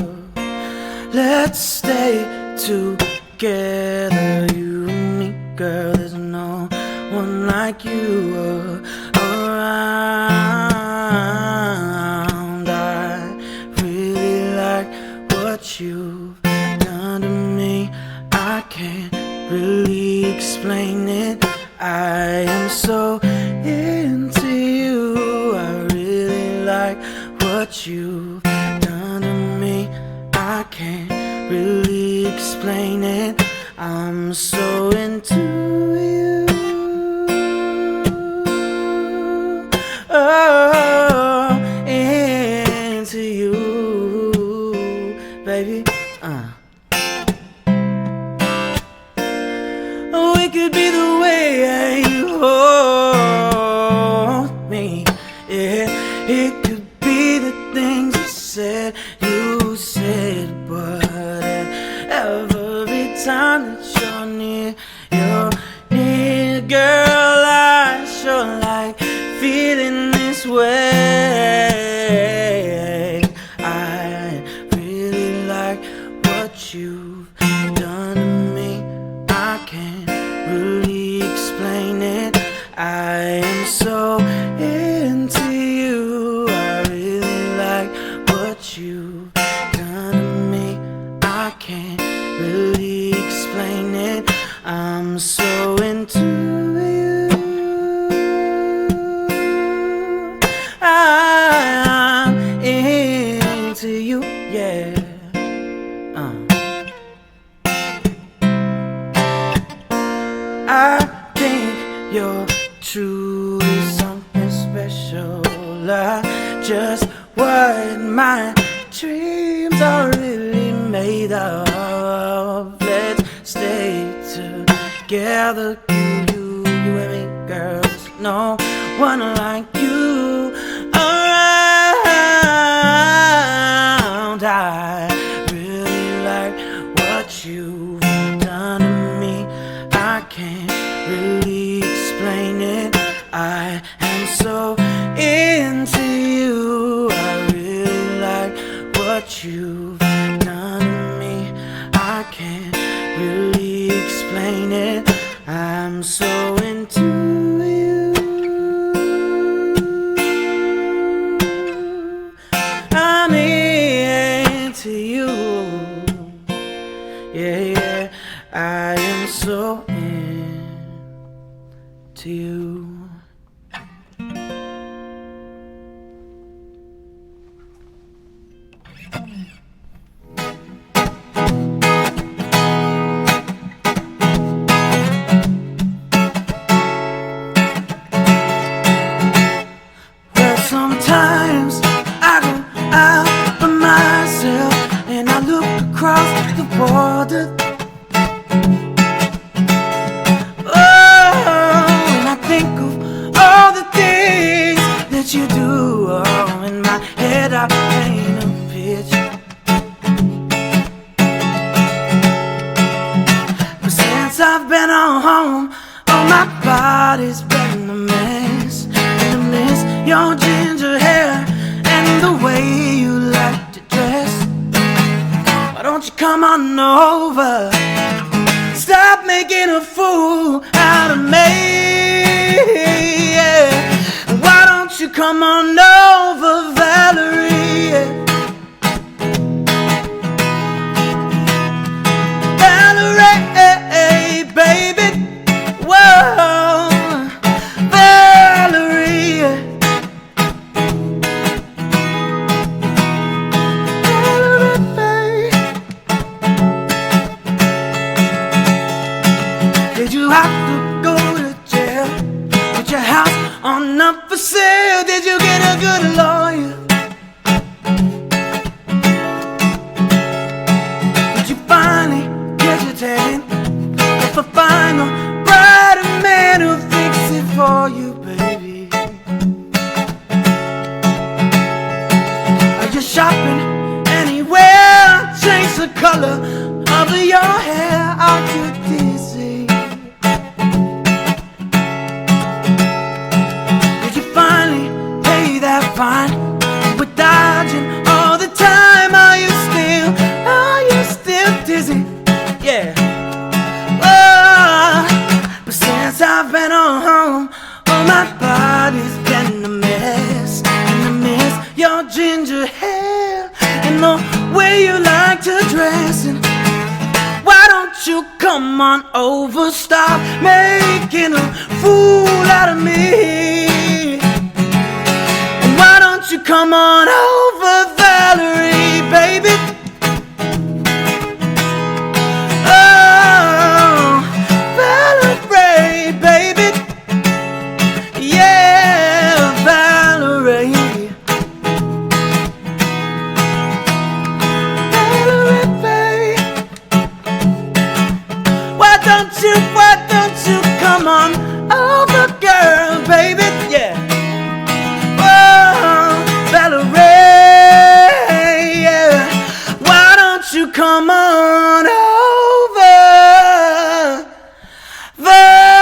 Speaker 2: Let's stay together, you and me, girl. There's no one like you around. I really like what you've done to me. I can't really explain it. I am so into you. I really like what you've done to me. I can't really explain it. I'm so into you. Oh, into you, baby. We could be the way you hold me. Yeah, it could be the things you said, but every time that you're near, girl, I sure like feeling this way. I really like what you've done to me. I can't really explain it. I am so into you. I really like what you've done to me. I can't really explain it. I'm so into you. I'm into you, yeah. I think you're truly something special. Just what my dreams are really made of. Let's stay together, you and me, girls. No one like you around. I really like what you've done to me. I can't really explain it. I am so into you. I really like what you've done to me. I can't really explain it. I'm so into you. I'm into you. Yeah, yeah. I am so into you. Well, sometimes I go out by myself and I look across the border. Think of all the things that you do. Oh, in my head I paint a picture. But since I've been on home, oh, my body's been a mess. And I miss your ginger hair and the way you like to dress. Why don't you come on over? Stop making a fool out of me. Yeah. come on over, Valerie? Valerie, baby. Whoa, Valerie. Valerie. Did you have to go to jail? Put your house on up for sale? Did you get a good lawyer? Did you finally get your tan? If I find a brighter man who'll fix it for you, baby. Are you shopping anywhere? Change the color of your hair. Are you dizzy? Did you finally pay that fine? We're dodging all the time. Are you still dizzy? Yeah. Oh, but since I've been home, oh, my body's been a mess. And I miss your ginger hair and the way you like to dress. And why don't you come on over? Stop making a fool out of me. And why don't you come on over, Valerie, baby? Oh, Valerie, baby. Yeah, Valerie. Valerie, baby. Why don't you come on over, girl, baby? Yeah. Whoa, Valerie, yeah. Why don't you come on over, Valerie?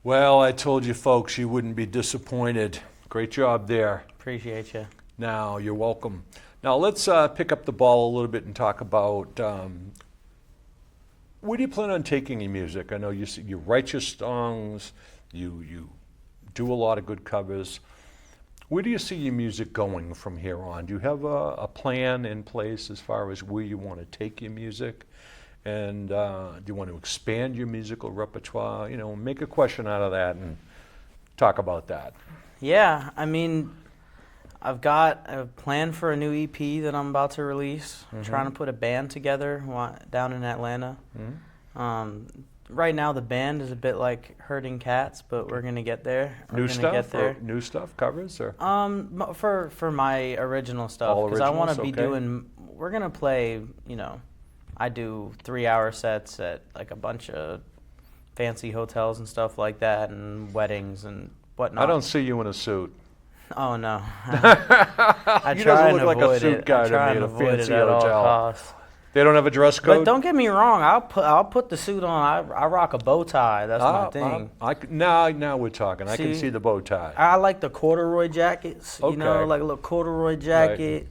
Speaker 1: Well, I told you folks you wouldn't be disappointed. Great job there.
Speaker 3: Appreciate you.
Speaker 1: Now, you're welcome. Now, let's pick up the ball a little bit and talk about where do you plan on taking your music? I know you write your songs, you do a lot of good covers. Where do you see your music going from here on? Do you have a plan in place as far as where you want to take your music? And do you want to expand your musical repertoire? You know, make a question out of that and talk about that.
Speaker 3: Yeah, I mean, I've got a plan for a new EP that I'm about to release. I'm trying to put a band together down in Atlanta. Right now, the band is a bit like herding cats, but we're gonna get there.
Speaker 1: New stuff, covers, or
Speaker 3: for my original stuff,
Speaker 1: all
Speaker 3: because I want to be
Speaker 1: okay.
Speaker 3: doing. We're gonna play. You know, I do 3-hour sets at like a bunch of fancy hotels and stuff like that, and weddings and whatnot.
Speaker 1: I don't see you in a suit.
Speaker 3: Oh no, I
Speaker 1: He
Speaker 3: try
Speaker 1: doesn't
Speaker 3: and
Speaker 1: look like a
Speaker 3: avoid
Speaker 1: suit
Speaker 3: it.
Speaker 1: guy
Speaker 3: I
Speaker 1: to
Speaker 3: try
Speaker 1: me
Speaker 3: and
Speaker 1: at a
Speaker 3: avoid
Speaker 1: fancy
Speaker 3: it at all
Speaker 1: hotel.
Speaker 3: costs.
Speaker 1: They don't have a dress code?
Speaker 3: But don't get me wrong, I'll put the suit on. I rock a bow tie. That's my thing.
Speaker 1: Now we're talking. I can
Speaker 3: See?
Speaker 1: see the bow tie.
Speaker 3: I like the corduroy jackets. You know,
Speaker 1: Okay.
Speaker 3: like a little corduroy jacket.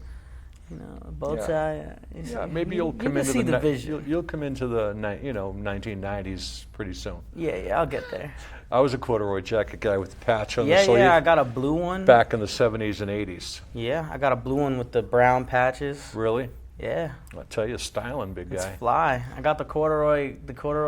Speaker 3: You know, a bow
Speaker 1: Yeah.
Speaker 3: tie.
Speaker 1: Yeah, maybe you'll come
Speaker 3: can
Speaker 1: into
Speaker 3: see
Speaker 1: the,
Speaker 3: the vision.
Speaker 1: You'll come into the 1990s pretty soon.
Speaker 3: Yeah, I'll get there.
Speaker 1: I was a corduroy jacket guy with the patch on the
Speaker 3: Yeah,
Speaker 1: sleeve.
Speaker 3: I got a blue one.
Speaker 1: Back in the 70s and 80s.
Speaker 3: Yeah, I got a blue one with the brown patches.
Speaker 1: Really?
Speaker 3: Yeah,
Speaker 1: I tell you, styling, big
Speaker 3: it's
Speaker 1: guy.
Speaker 3: fly. I got the corduroy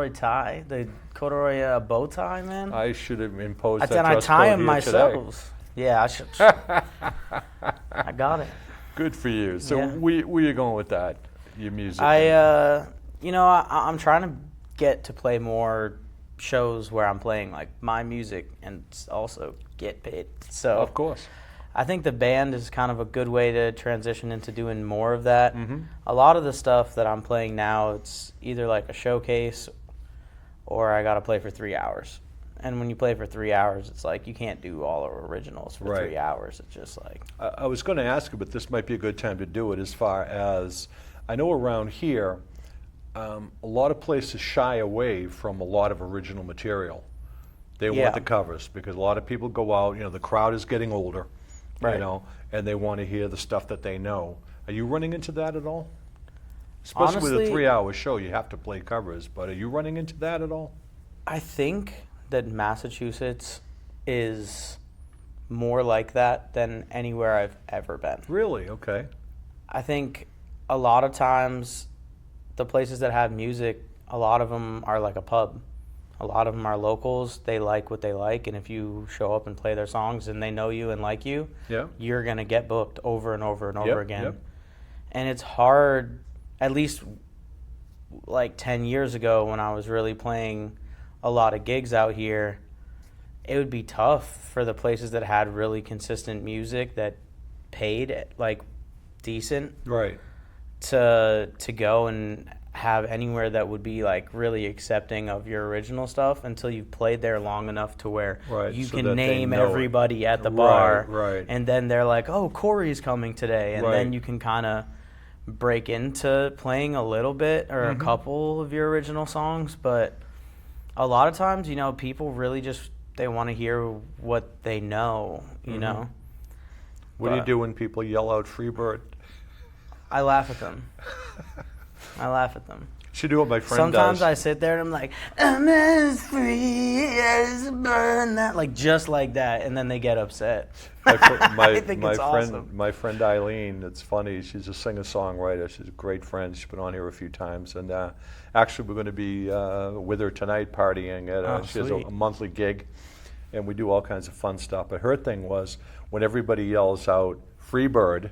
Speaker 3: tie, the corduroy bow tie, man.
Speaker 1: I should have imposed
Speaker 3: I
Speaker 1: that dress
Speaker 3: tie
Speaker 1: code
Speaker 3: them
Speaker 1: here
Speaker 3: myself. Yeah, I should. I got it.
Speaker 1: today. Good for you. So
Speaker 3: Yeah.
Speaker 1: where you going with that? Your music?
Speaker 3: I'm trying to get to play more shows where I'm playing like my music and also get paid. So
Speaker 1: Of course.
Speaker 3: I think the band is kind of a good way to transition into doing more of that.
Speaker 1: Mm-hmm.
Speaker 3: A lot of the stuff that I'm playing now, it's either like a showcase or I got to play for 3 hours. And when you play for 3 hours, it's like you can't do all our originals for
Speaker 1: Right.
Speaker 3: 3 hours. It's just like...
Speaker 1: I was going to ask you, but this might be a good time to do it as far as I know around here, a lot of places shy away from a lot of original material. They
Speaker 3: Yeah.
Speaker 1: want the covers because a lot of people go out, the crowd is getting older,
Speaker 3: Right.
Speaker 1: and they want to hear the stuff that they know. Are you running into that at all? Especially with a
Speaker 3: Honestly,
Speaker 1: 3-hour show, you have to play covers, but are you running into that at all?
Speaker 3: I think that Massachusetts is more like that than anywhere I've ever been.
Speaker 1: Really? Okay.
Speaker 3: I think a lot of times the places that have music, a lot of them are like a pub. A lot of them are locals. They like what they like, and if you show up and play their songs and they know you and like you,
Speaker 1: Yeah.
Speaker 3: you're going to get booked over and over and over
Speaker 1: Yep,
Speaker 3: again.
Speaker 1: yep.
Speaker 3: And it's hard, at least like 10 years ago when I was really playing a lot of gigs out here, it would be tough for the places that had really consistent music that paid like decent
Speaker 1: Right.
Speaker 3: to go and have anywhere that would be like really accepting of your original stuff until you've played there long enough to where
Speaker 1: Right,
Speaker 3: you
Speaker 1: so
Speaker 3: can
Speaker 1: that they
Speaker 3: name
Speaker 1: know it.
Speaker 3: everybody at the
Speaker 1: Right,
Speaker 3: bar,
Speaker 1: right.
Speaker 3: and then they're like, oh, Corey's coming today, and
Speaker 1: Right.
Speaker 3: then you can kind of break into playing a little bit or
Speaker 1: Mm-hmm.
Speaker 3: a couple of your original songs. But a lot of times, people really just, they want to hear what they know,
Speaker 1: Mm-hmm.
Speaker 3: you know.
Speaker 1: What do you
Speaker 3: But
Speaker 1: do when people yell out Freebird?
Speaker 3: I laugh at them. I laugh at them.
Speaker 1: Should do what my friend
Speaker 3: Sometimes
Speaker 1: does.
Speaker 3: I sit there and I'm like, I'm as free as a bird, that, like just like that, and then they get upset. I think it's awesome.
Speaker 1: My friend Eileen, it's funny, she's a singer-songwriter, she's a great friend, she's been on here a few times, and actually we're going to be with her tonight partying at,
Speaker 3: Oh,
Speaker 1: she has
Speaker 3: sweet.
Speaker 1: a monthly gig, and we do all kinds of fun stuff, but her thing was, when everybody yells out, Freebird,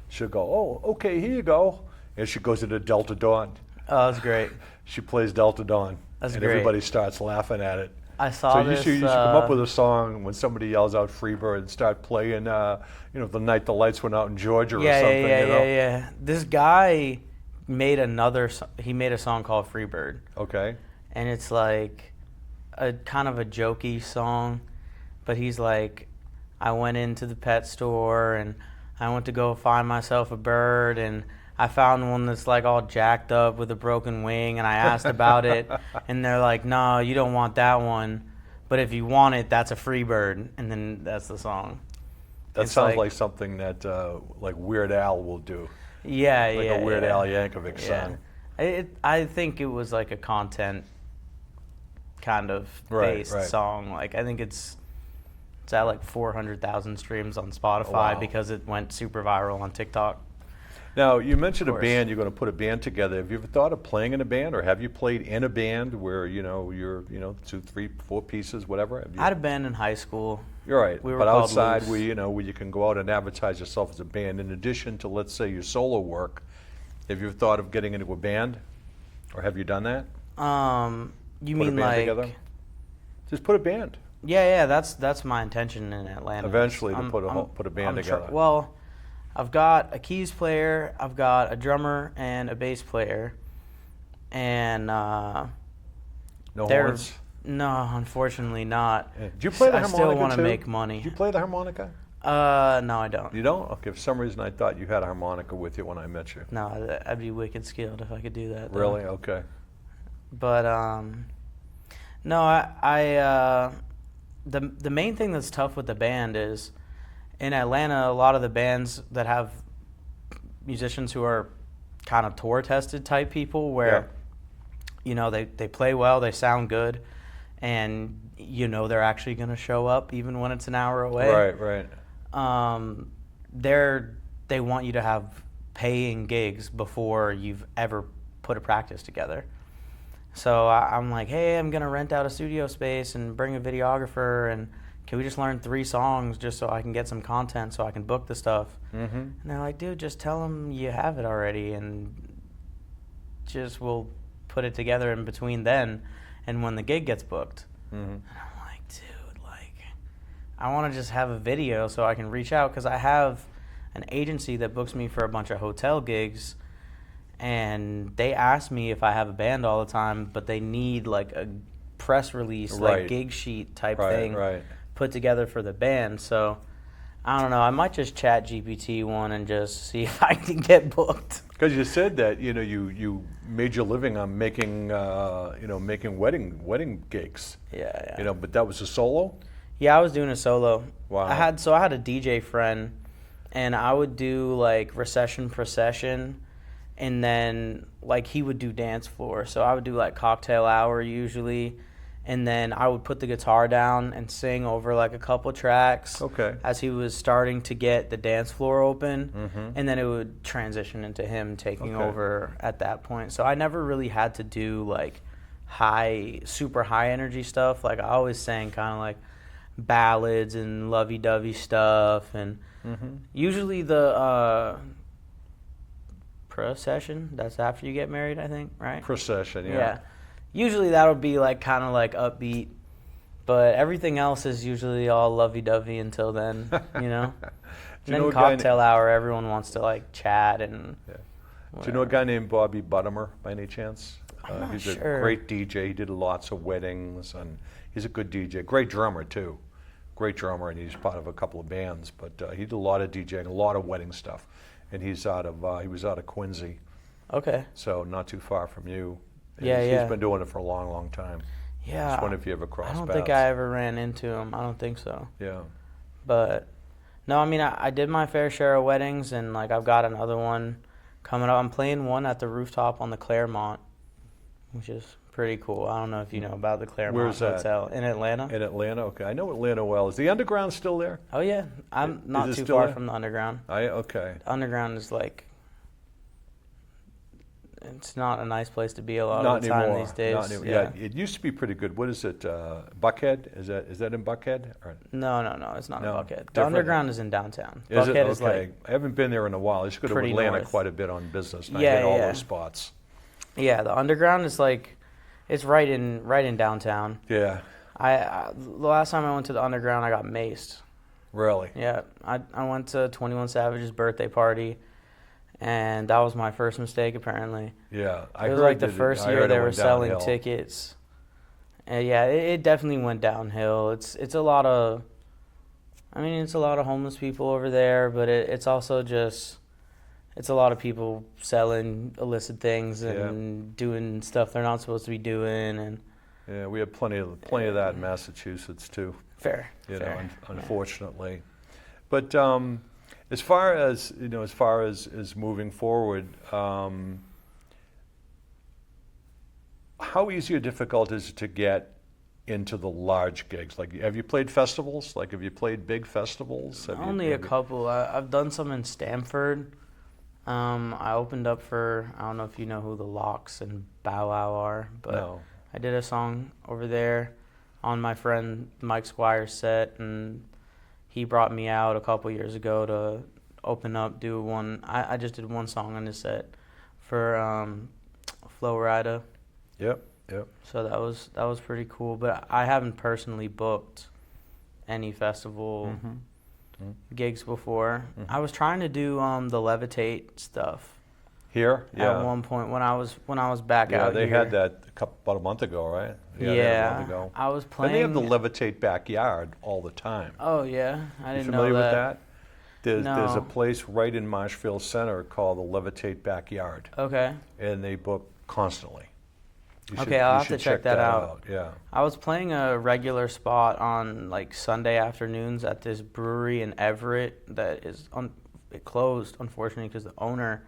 Speaker 1: she'll go, oh, okay, here you go, and she goes into Delta Dawn.
Speaker 3: Oh, that's great.
Speaker 1: She plays Delta Dawn,
Speaker 3: That's
Speaker 1: and
Speaker 3: great.
Speaker 1: everybody starts laughing at it.
Speaker 3: I saw
Speaker 1: So
Speaker 3: this.
Speaker 1: you should come up with a song when somebody yells out Freebird and start playing, the night the lights went out in Georgia or something.
Speaker 3: Yeah. This guy made he made a song called Freebird,
Speaker 1: Okay.
Speaker 3: and it's like a kind of a jokey song, but he's like, I went into the pet store and I went to go find myself a bird, and I found one that's like all jacked up with a broken wing, and I asked about it, and they're like, no, you don't want that one, but if you want it, that's a free bird, and then that's the song.
Speaker 1: That
Speaker 3: It's
Speaker 1: sounds like something that like Weird Al will do,
Speaker 3: Yeah,
Speaker 1: like
Speaker 3: yeah.
Speaker 1: a Weird
Speaker 3: yeah.
Speaker 1: Al Yankovic
Speaker 3: Yeah.
Speaker 1: song.
Speaker 3: I think it was like a content kind of
Speaker 1: Right,
Speaker 3: based
Speaker 1: right.
Speaker 3: song. Like I think it's at like 400,000 streams on Spotify
Speaker 1: Wow.
Speaker 3: because it went super viral on TikTok.
Speaker 1: Now, you mentioned a
Speaker 3: course.
Speaker 1: band, you're going to put a band together. Have you ever thought of playing in a band, or have you played in a band where, you're 2, 3, 4 pieces, whatever? Have you?
Speaker 3: I had a band in high school.
Speaker 1: You're right.
Speaker 3: We were
Speaker 1: But
Speaker 3: called
Speaker 1: outside,
Speaker 3: Loose.
Speaker 1: where you can go out and advertise yourself as a band, in addition to, let's say, your solo work, have you thought of getting into a band, or have you done that?
Speaker 3: You
Speaker 1: Put a
Speaker 3: mean
Speaker 1: band
Speaker 3: like?
Speaker 1: together? Just put a band.
Speaker 3: Yeah. That's my intention in Atlanta.
Speaker 1: Eventually to put a band together.
Speaker 3: Well, I've got a keys player, I've got a drummer, and a bass player, and
Speaker 1: No
Speaker 3: they're
Speaker 1: horns?
Speaker 3: no, unfortunately not.
Speaker 1: Yeah. Do you play the
Speaker 3: I
Speaker 1: harmonica
Speaker 3: still want to
Speaker 1: too?
Speaker 3: make money.
Speaker 1: Do you play the harmonica?
Speaker 3: No, I don't.
Speaker 1: You don't? Okay, for some reason I thought you had a harmonica with you when I met you.
Speaker 3: No, I'd be wicked skilled if I could do that. though.
Speaker 1: Really? Okay.
Speaker 3: But no, the main thing that's tough with the band is in Atlanta, a lot of the bands that have musicians who are kind of tour tested type people where they play well, they sound good, and they're actually going to show up even when it's an hour away.
Speaker 1: Right.
Speaker 3: They want you to have paying gigs before you've ever put a practice together. So I'm like, hey, I'm going to rent out a studio space and bring a videographer, and can we just learn 3 songs just so I can get some content so I can book the stuff?
Speaker 1: Mm-hmm.
Speaker 3: And they're like, dude, just tell them you have it already, and just we'll put it together in between then and when the gig gets booked.
Speaker 1: Mm-hmm.
Speaker 3: And I'm like, dude, I want to just have a video so I can reach out, because I have an agency that books me for a bunch of hotel gigs, and they ask me if I have a band all the time, but they need like a press release,
Speaker 1: Right.
Speaker 3: like gig sheet type
Speaker 1: Right,
Speaker 3: thing
Speaker 1: right.
Speaker 3: put together for the band. So I don't know. I might just chat GPT one and just see if I can get booked.
Speaker 1: Because you said that you made your living on making making wedding gigs.
Speaker 3: Yeah.
Speaker 1: But that was a solo.
Speaker 3: Yeah, I was doing a solo.
Speaker 1: Wow.
Speaker 3: I had a DJ friend, and I would do like recession procession, and then like he would do dance floor. So I would do like cocktail hour usually, and then I would put the guitar down and sing over like a couple tracks.
Speaker 1: Okay.
Speaker 3: As he was starting to get the dance floor open, and then it would transition into him taking over at that point. So I never really had to do like super high energy stuff. Like I always sang kind of like ballads and lovey-dovey stuff, and usually the procession, that's after you get married, I think, right?
Speaker 1: Procession, yeah.
Speaker 3: Usually that'll be like kind of like upbeat, but everything else is usually all lovey-dovey until then, you know?
Speaker 1: Do you
Speaker 3: then
Speaker 1: know a
Speaker 3: cocktail hour, everyone wants to like chat and
Speaker 1: Do you know a guy named Bobby Buttimer by any chance?
Speaker 3: I'm not
Speaker 1: He's
Speaker 3: sure.
Speaker 1: a great DJ. He did lots of weddings, and he's a good DJ. Great drummer too. Great drummer, and he's part of a couple of bands. But he did a lot of DJing, a lot of wedding stuff. And he was out of Quincy,
Speaker 3: Okay.
Speaker 1: so not too far from you. And
Speaker 3: Yeah.
Speaker 1: He's been doing it for a long, long time.
Speaker 3: Yeah.
Speaker 1: Just wonder if you ever crossed
Speaker 3: I don't
Speaker 1: paths.
Speaker 3: think I ever ran into him. I don't think so.
Speaker 1: Yeah.
Speaker 3: But no, I mean, I did my fair share of weddings, and like I've got another one coming up. I'm playing one at the rooftop on the Claremont, which is pretty cool. I don't know if you know about the Claremont
Speaker 1: Where's that?
Speaker 3: Hotel in Atlanta.
Speaker 1: In Atlanta, okay. I know Atlanta well. Is the Underground still there?
Speaker 3: Oh yeah, I'm not
Speaker 1: it
Speaker 3: too
Speaker 1: still
Speaker 3: far
Speaker 1: there?
Speaker 3: from the Underground.
Speaker 1: Okay.
Speaker 3: The Underground is like, it's not a nice place to be a lot
Speaker 1: Not
Speaker 3: of the time
Speaker 1: anymore.
Speaker 3: these days.
Speaker 1: Not anymore. Yeah, it used to be pretty good. What is it? Buckhead? Is that in Buckhead? Or,
Speaker 3: No, it's not
Speaker 1: No,
Speaker 3: in Buckhead. The
Speaker 1: different.
Speaker 3: Underground is in downtown.
Speaker 1: is it?
Speaker 3: Buckhead is
Speaker 1: Okay.
Speaker 3: like,
Speaker 1: I haven't been there in a while. I used to go to
Speaker 3: pretty
Speaker 1: Atlanta
Speaker 3: north.
Speaker 1: quite a bit on business. And I
Speaker 3: Yeah,
Speaker 1: hit all
Speaker 3: yeah.
Speaker 1: those spots.
Speaker 3: yeah, the Underground is like, it's right in downtown.
Speaker 1: Yeah.
Speaker 3: The last time I went to the Underground, I got maced.
Speaker 1: Really?
Speaker 3: Yeah, I went to 21 Savage's birthday party, and that was my first mistake apparently.
Speaker 1: Yeah.
Speaker 3: It was like the first year they were selling
Speaker 1: tickets.
Speaker 3: tickets. And yeah, it definitely went downhill. It's a lot of, I mean, it's a lot of homeless people over there, but it's also just, it's a lot of people selling illicit things and doing stuff they're not supposed to be doing, and
Speaker 1: Yeah, we have plenty of that in Massachusetts too.
Speaker 3: fair.
Speaker 1: Unfortunately. But as far as moving forward, how easy or difficult is it to get into the large gigs? Like, have you played festivals? Like, have you played big festivals?
Speaker 3: Only a couple. I've done some in Stamford. I opened up for, I don't know if you know who the Locks and Bow Wow are, but
Speaker 1: No.
Speaker 3: I did a song over there on my friend Mike Squire's set, and he brought me out a couple years ago to open up, do one. I just did one song on his set for Flo Rida.
Speaker 1: Yep.
Speaker 3: So that was pretty cool. But I haven't personally booked any festival gigs before. I was trying to do the Levitate stuff
Speaker 1: Here? Yeah.
Speaker 3: at one point when I was back
Speaker 1: Yeah,
Speaker 3: out
Speaker 1: they
Speaker 3: here.
Speaker 1: had that about a month ago, right? They had it a month ago.
Speaker 3: I was
Speaker 1: And
Speaker 3: playing.
Speaker 1: they have the Levitate backyard all the time.
Speaker 3: Oh yeah, I
Speaker 1: You
Speaker 3: didn't
Speaker 1: familiar
Speaker 3: know
Speaker 1: with
Speaker 3: that.
Speaker 1: that? There's a
Speaker 3: No.
Speaker 1: place right in Marshfield Center called the Levitate Backyard,
Speaker 3: Okay.
Speaker 1: and they book constantly.
Speaker 3: Okay, I'll have to check that out.
Speaker 1: Yeah.
Speaker 3: I was playing a regular spot on like Sunday afternoons at this brewery in Everett that is it closed unfortunately because the owner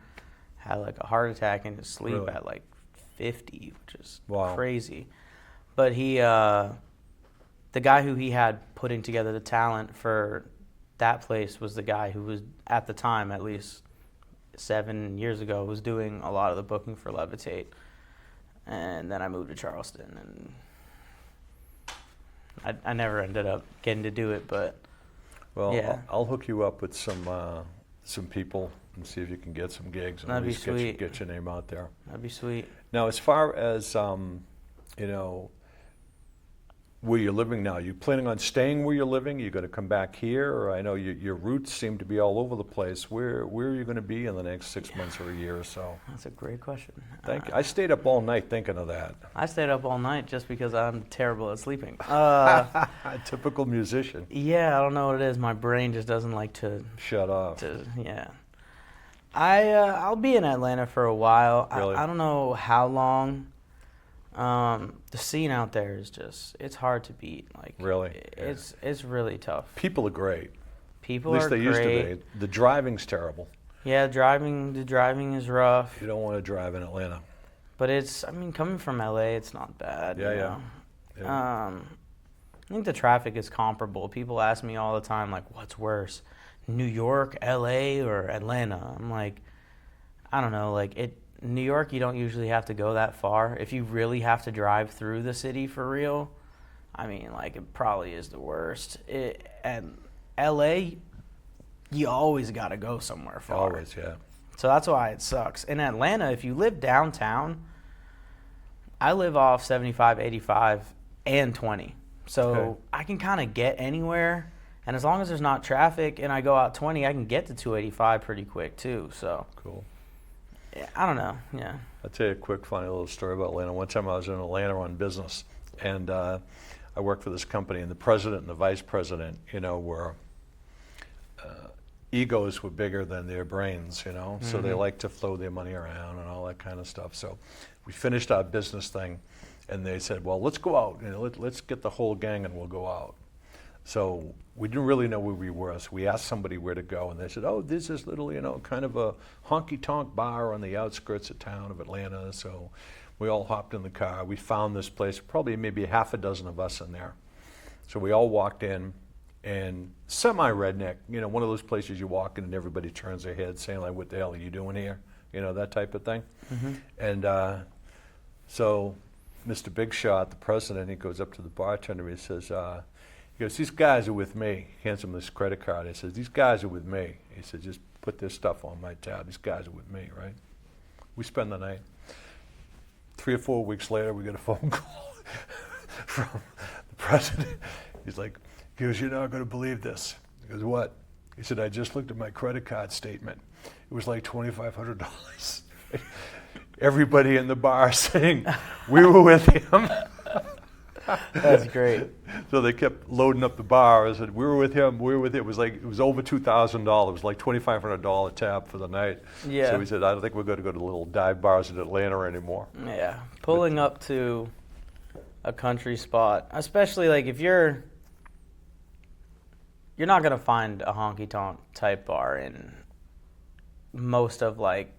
Speaker 3: had like a heart attack in his sleep
Speaker 1: Really?
Speaker 3: at like 50, which is
Speaker 1: Wow.
Speaker 3: crazy. But he, the guy who he had putting together the talent for that place was the guy who was at the time, at least 7 years ago, was doing a lot of the booking for Levitate. And then I moved to Charleston, and I never ended up getting to do it, but
Speaker 1: Well,
Speaker 3: yeah.
Speaker 1: I'll hook you up with some people and see if you can get some gigs and
Speaker 3: That'd
Speaker 1: at
Speaker 3: be
Speaker 1: least
Speaker 3: sweet.
Speaker 1: get your name out there.
Speaker 3: that'd be sweet.
Speaker 1: Now, as far as where you're living now, you planning on staying where you're living? You going to come back here, or I know your roots seem to be all over the place. Where are you going to be in the next 6 months or a year or so?
Speaker 3: That's a great question.
Speaker 1: Thank you. I stayed up all night thinking of that.
Speaker 3: I stayed up all night just because I'm terrible at sleeping.
Speaker 1: Typical musician.
Speaker 3: Yeah, I don't know what it is. My brain just doesn't like to
Speaker 1: Shut up.
Speaker 3: yeah. I'll be in Atlanta for a while.
Speaker 1: Really?
Speaker 3: I don't know how long. The scene out there is it's hard to beat. Like
Speaker 1: Really?
Speaker 3: it's really tough.
Speaker 1: People are great.
Speaker 3: People
Speaker 1: At least
Speaker 3: are
Speaker 1: they
Speaker 3: great.
Speaker 1: used to be. The driving's terrible.
Speaker 3: Yeah, the driving is rough.
Speaker 1: You don't want to drive in Atlanta.
Speaker 3: But I mean, coming from LA, it's not bad.
Speaker 1: Yeah,
Speaker 3: you
Speaker 1: yeah.
Speaker 3: know?
Speaker 1: Yeah.
Speaker 3: I think the traffic is comparable. People ask me all the time, like, what's worse, New York, LA, or Atlanta? I'm like, I don't know. Like, New York, you don't usually have to go that far. If you really have to drive through the city for real, I mean, like, it probably is the worst. And LA, you always got to go somewhere far.
Speaker 1: Always, yeah.
Speaker 3: So that's why it sucks. In Atlanta, if you live downtown, I live off 75, 85, and 20. So
Speaker 1: Okay.
Speaker 3: I can kind of get anywhere. And as long as there's not traffic and I go out 20, I can get to 285 pretty quick too. So
Speaker 1: Cool.
Speaker 3: yeah, I don't know. Yeah.
Speaker 1: I'll tell you a quick, funny little story about Atlanta. One time I was in Atlanta on business, and I worked for this company, and the president and the vice president, were egos were bigger than their brains, so they like to throw their money around and all that kind of stuff. So we finished our business thing, and they said, well, let's go out. Let's get the whole gang and we'll go out. So we didn't really know where we were, so we asked somebody where to go, and they said, oh, there's this little, kind of a honky-tonk bar on the outskirts of town of Atlanta. So we all hopped in the car. We found this place, probably maybe half a dozen of us in there. So we all walked in, and semi-redneck, one of those places you walk in and everybody turns their head saying, like, what the hell are you doing here? That type of thing. Mm-hmm. And so Mr. Big Shot, the president, he goes up to the bartender, he says, these guys are with me. He hands him this credit card. He says, these guys are with me. He said, just put this stuff on my tab. These guys are with me, right? We spend the night. 3 or 4 weeks later, we get a phone call from the president. He goes, you're not going to believe this. He goes, what? He said, I just looked at my credit card statement. It was like $2,500. Everybody in the bar saying, we were with him.
Speaker 3: That's great.
Speaker 1: So they kept loading up the bar. I said, we were with him. It was over $2,000. It was like $2,500 tab for the night.
Speaker 3: Yeah.
Speaker 1: So he said, I don't think we're going to go to little dive bars in Atlanta anymore.
Speaker 3: Yeah. Pulling up to a country spot, especially like if you're not going to find a honky-tonk type bar in most of like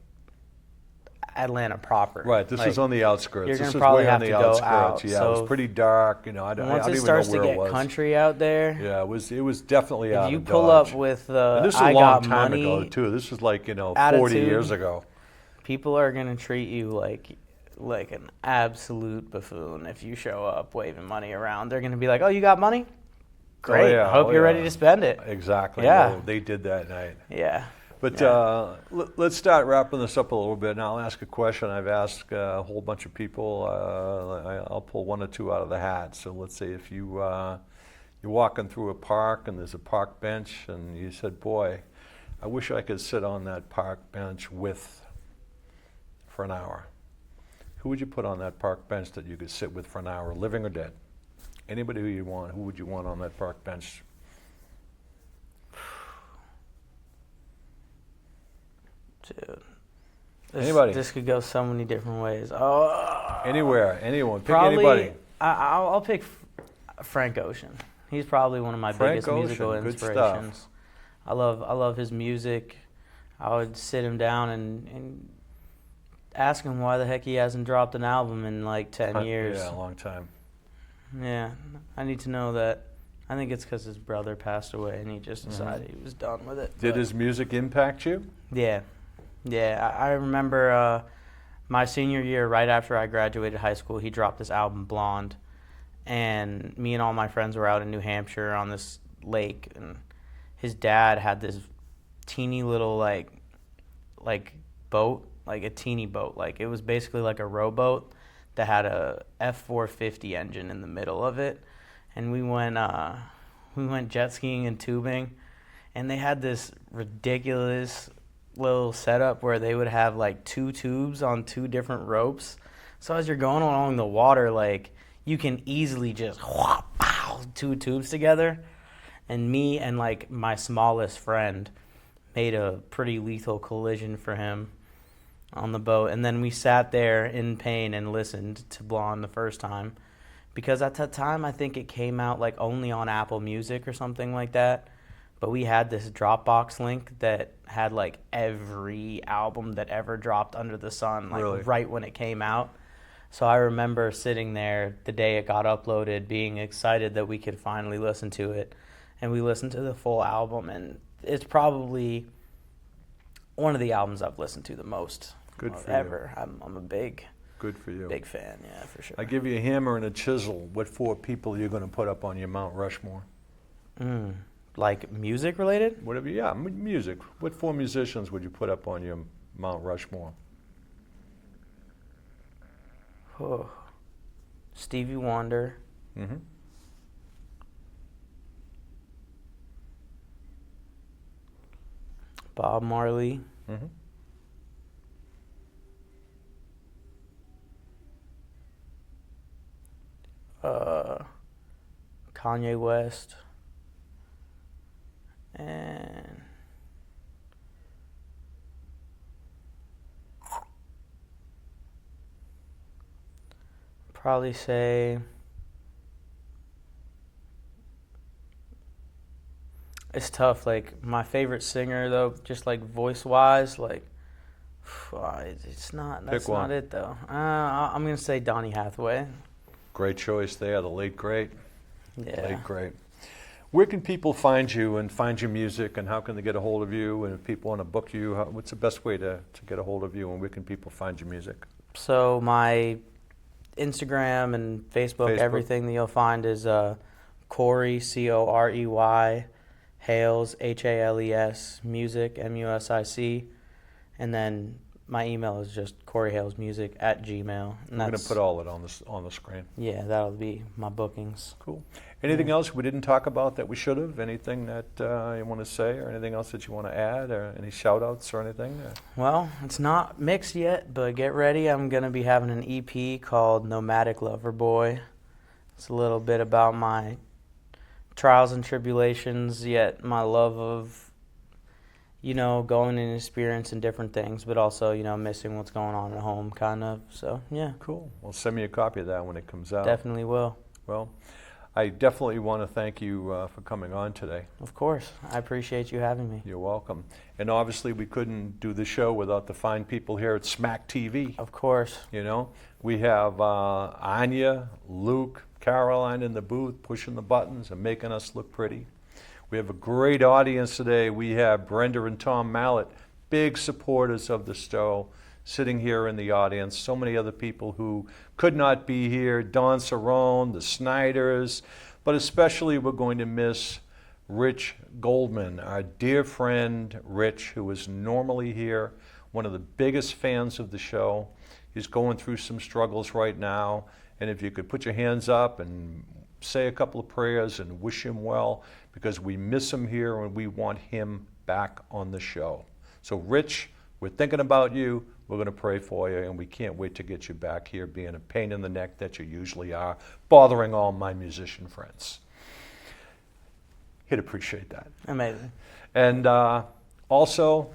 Speaker 3: Atlanta proper.
Speaker 1: Right, this is on the outskirts.
Speaker 3: You're
Speaker 1: this
Speaker 3: gonna probably
Speaker 1: way
Speaker 3: have
Speaker 1: on
Speaker 3: to
Speaker 1: the
Speaker 3: go
Speaker 1: outskirts.
Speaker 3: out.
Speaker 1: Yeah,
Speaker 3: so
Speaker 1: it was pretty dark. I don't
Speaker 3: once
Speaker 1: even
Speaker 3: it
Speaker 1: know
Speaker 3: starts
Speaker 1: where
Speaker 3: to
Speaker 1: it
Speaker 3: get
Speaker 1: was.
Speaker 3: country out there,
Speaker 1: Yeah, it was definitely out
Speaker 3: if you
Speaker 1: of
Speaker 3: pull
Speaker 1: Dodge.
Speaker 3: up with
Speaker 1: And this is
Speaker 3: I
Speaker 1: a long
Speaker 3: got
Speaker 1: time
Speaker 3: money
Speaker 1: ago too. This was like 40
Speaker 3: attitude.
Speaker 1: years ago.
Speaker 3: People are gonna treat you like an absolute buffoon if you show up waving money around. They're gonna be like, "Oh, you got money? Great.
Speaker 1: yeah,
Speaker 3: Hope
Speaker 1: oh,
Speaker 3: you're
Speaker 1: yeah.
Speaker 3: ready to spend it."
Speaker 1: Exactly.
Speaker 3: Yeah.
Speaker 1: Well, they did that night.
Speaker 3: Yeah.
Speaker 1: But
Speaker 3: Yeah.
Speaker 1: let's start wrapping this up a little bit. Now I'll ask a question I've asked a whole bunch of people. I'll pull one or two out of the hat. So let's say if you're walking through a park and there's a park bench and you said, boy, I wish I could sit on that park bench for an hour. Who would you put on that park bench that you could sit with for an hour, living or dead? Anybody who you want, who would you want on that park bench?
Speaker 3: Dude.
Speaker 1: Anybody.
Speaker 3: This could go so many different ways. Oh.
Speaker 1: Anywhere, anyone, pick
Speaker 3: Probably,
Speaker 1: anybody.
Speaker 3: I'll pick Frank Ocean. He's probably one of my
Speaker 1: Frank
Speaker 3: biggest musical
Speaker 1: Ocean, good
Speaker 3: inspirations.
Speaker 1: stuff.
Speaker 3: I love his music. I would sit him down and ask him why the heck he hasn't dropped an album in like 10 years.
Speaker 1: Yeah, a long time.
Speaker 3: Yeah, I need to know that. I think it's because his brother passed away and he just decided he was done with it.
Speaker 1: Did
Speaker 3: But
Speaker 1: his music impact you?
Speaker 3: Yeah. I remember my senior year, right after I graduated high school, he dropped this album, Blonde. And me and all my friends were out in New Hampshire on this lake. And his dad had this teeny little, like boat, like a teeny boat. Like, it was basically like a rowboat that had a F450 engine in the middle of it. And we went jet skiing and tubing. And they had this ridiculous little setup where they would have like 2 tubes on 2 different ropes. So as you're going along the water, like, you can easily just whop, pow, 2 tubes together. And me and like my smallest friend, made a pretty lethal collision for him on the boat. And then we sat there in pain and listened to Blonde the first time. Because at that time, I think it came out like only on Apple Music or something like that. But we had this Dropbox link that had like every album that ever dropped under the sun, like
Speaker 1: Really?
Speaker 3: right when it came out. So I remember sitting there the day it got uploaded, being excited that we could finally listen to it. And we listened to the full album, and it's probably one of the albums I've listened to the most.
Speaker 1: Good for
Speaker 3: ever. I'm a big
Speaker 1: Good for you.
Speaker 3: Big fan, yeah, for sure.
Speaker 1: I give you a hammer and a chisel. What 4 people you're going to put up on your Mount Rushmore?
Speaker 3: Like music related?
Speaker 1: Whatever, yeah, music. What 4 musicians would you put up on your Mount Rushmore?
Speaker 3: Oh. Stevie Wonder.
Speaker 1: Mm-hmm.
Speaker 3: Bob Marley.
Speaker 1: Mm-hmm.
Speaker 3: Kanye West. And probably say it's tough. Like my favorite singer though, just like voice wise, like it's not. That's not it though. I'm gonna say Donny Hathaway.
Speaker 1: Great choice there, the late great.
Speaker 3: Yeah.
Speaker 1: Late great. Where can people find you and find your music, and how can they get a hold of you? And if people want to book you, what's the best way to get a hold of you, and where can people find your music?
Speaker 3: So my Instagram and Facebook, everything that you'll find is Corey, Corey, Hales, Hales, music, music, and then my email is just coreyhalesmusic@gmail.com.
Speaker 1: I'm going to put all it on the screen.
Speaker 3: Yeah, that'll be my bookings.
Speaker 1: Cool. Anything else we didn't talk about that we should have? Anything that you want to say, or anything else that you want to add, or any shout-outs or anything?
Speaker 3: Well, it's not mixed yet, but get ready. I'm going to be having an EP called Nomadic Lover Boy. It's a little bit about my trials and tribulations, yet my love of, going and experiencing different things, but also, missing what's going on at home, kind of. So, yeah.
Speaker 1: Cool. Well, send me a copy of that when it comes out.
Speaker 3: Definitely will.
Speaker 1: Well, I definitely want to thank you for coming on today.
Speaker 3: Of course. I appreciate you having me.
Speaker 1: You're welcome. And obviously, we couldn't do the show without the fine people here at Smack TV.
Speaker 3: Of course.
Speaker 1: We have Anya, Luke, Caroline in the booth pushing the buttons and making us look pretty. We have a great audience today. We have Brenda and Tom Mallett, big supporters of the show, sitting here in the audience. So many other people who could not be here. Don Cerrone, the Snyders, but especially we're going to miss Rich Goldman, our dear friend Rich, who is normally here, one of the biggest fans of the show. He's going through some struggles right now, and if you could put your hands up and say a couple of prayers and wish him well, because we miss him here and we want him back on the show. So Rich, we're thinking about you. We're going to pray for you, and we can't wait to get you back here being a pain in the neck that you usually are, bothering all my musician friends. He'd appreciate that.
Speaker 3: Amazing.
Speaker 1: And also,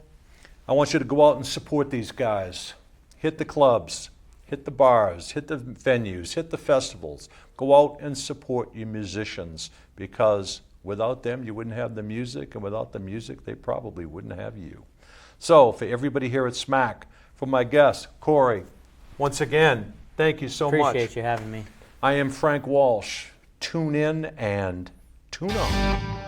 Speaker 1: I want you to go out and support these guys. Hit the clubs, hit the bars, hit the venues, hit the festivals. Go out and support your musicians, because without them, you wouldn't have the music, and without the music, they probably wouldn't have you. So for everybody here at Smack, for my guest, Corey, once again, thank you so much.
Speaker 3: Appreciate you having me.
Speaker 1: I am Frank Walsh. Tune in and tune on.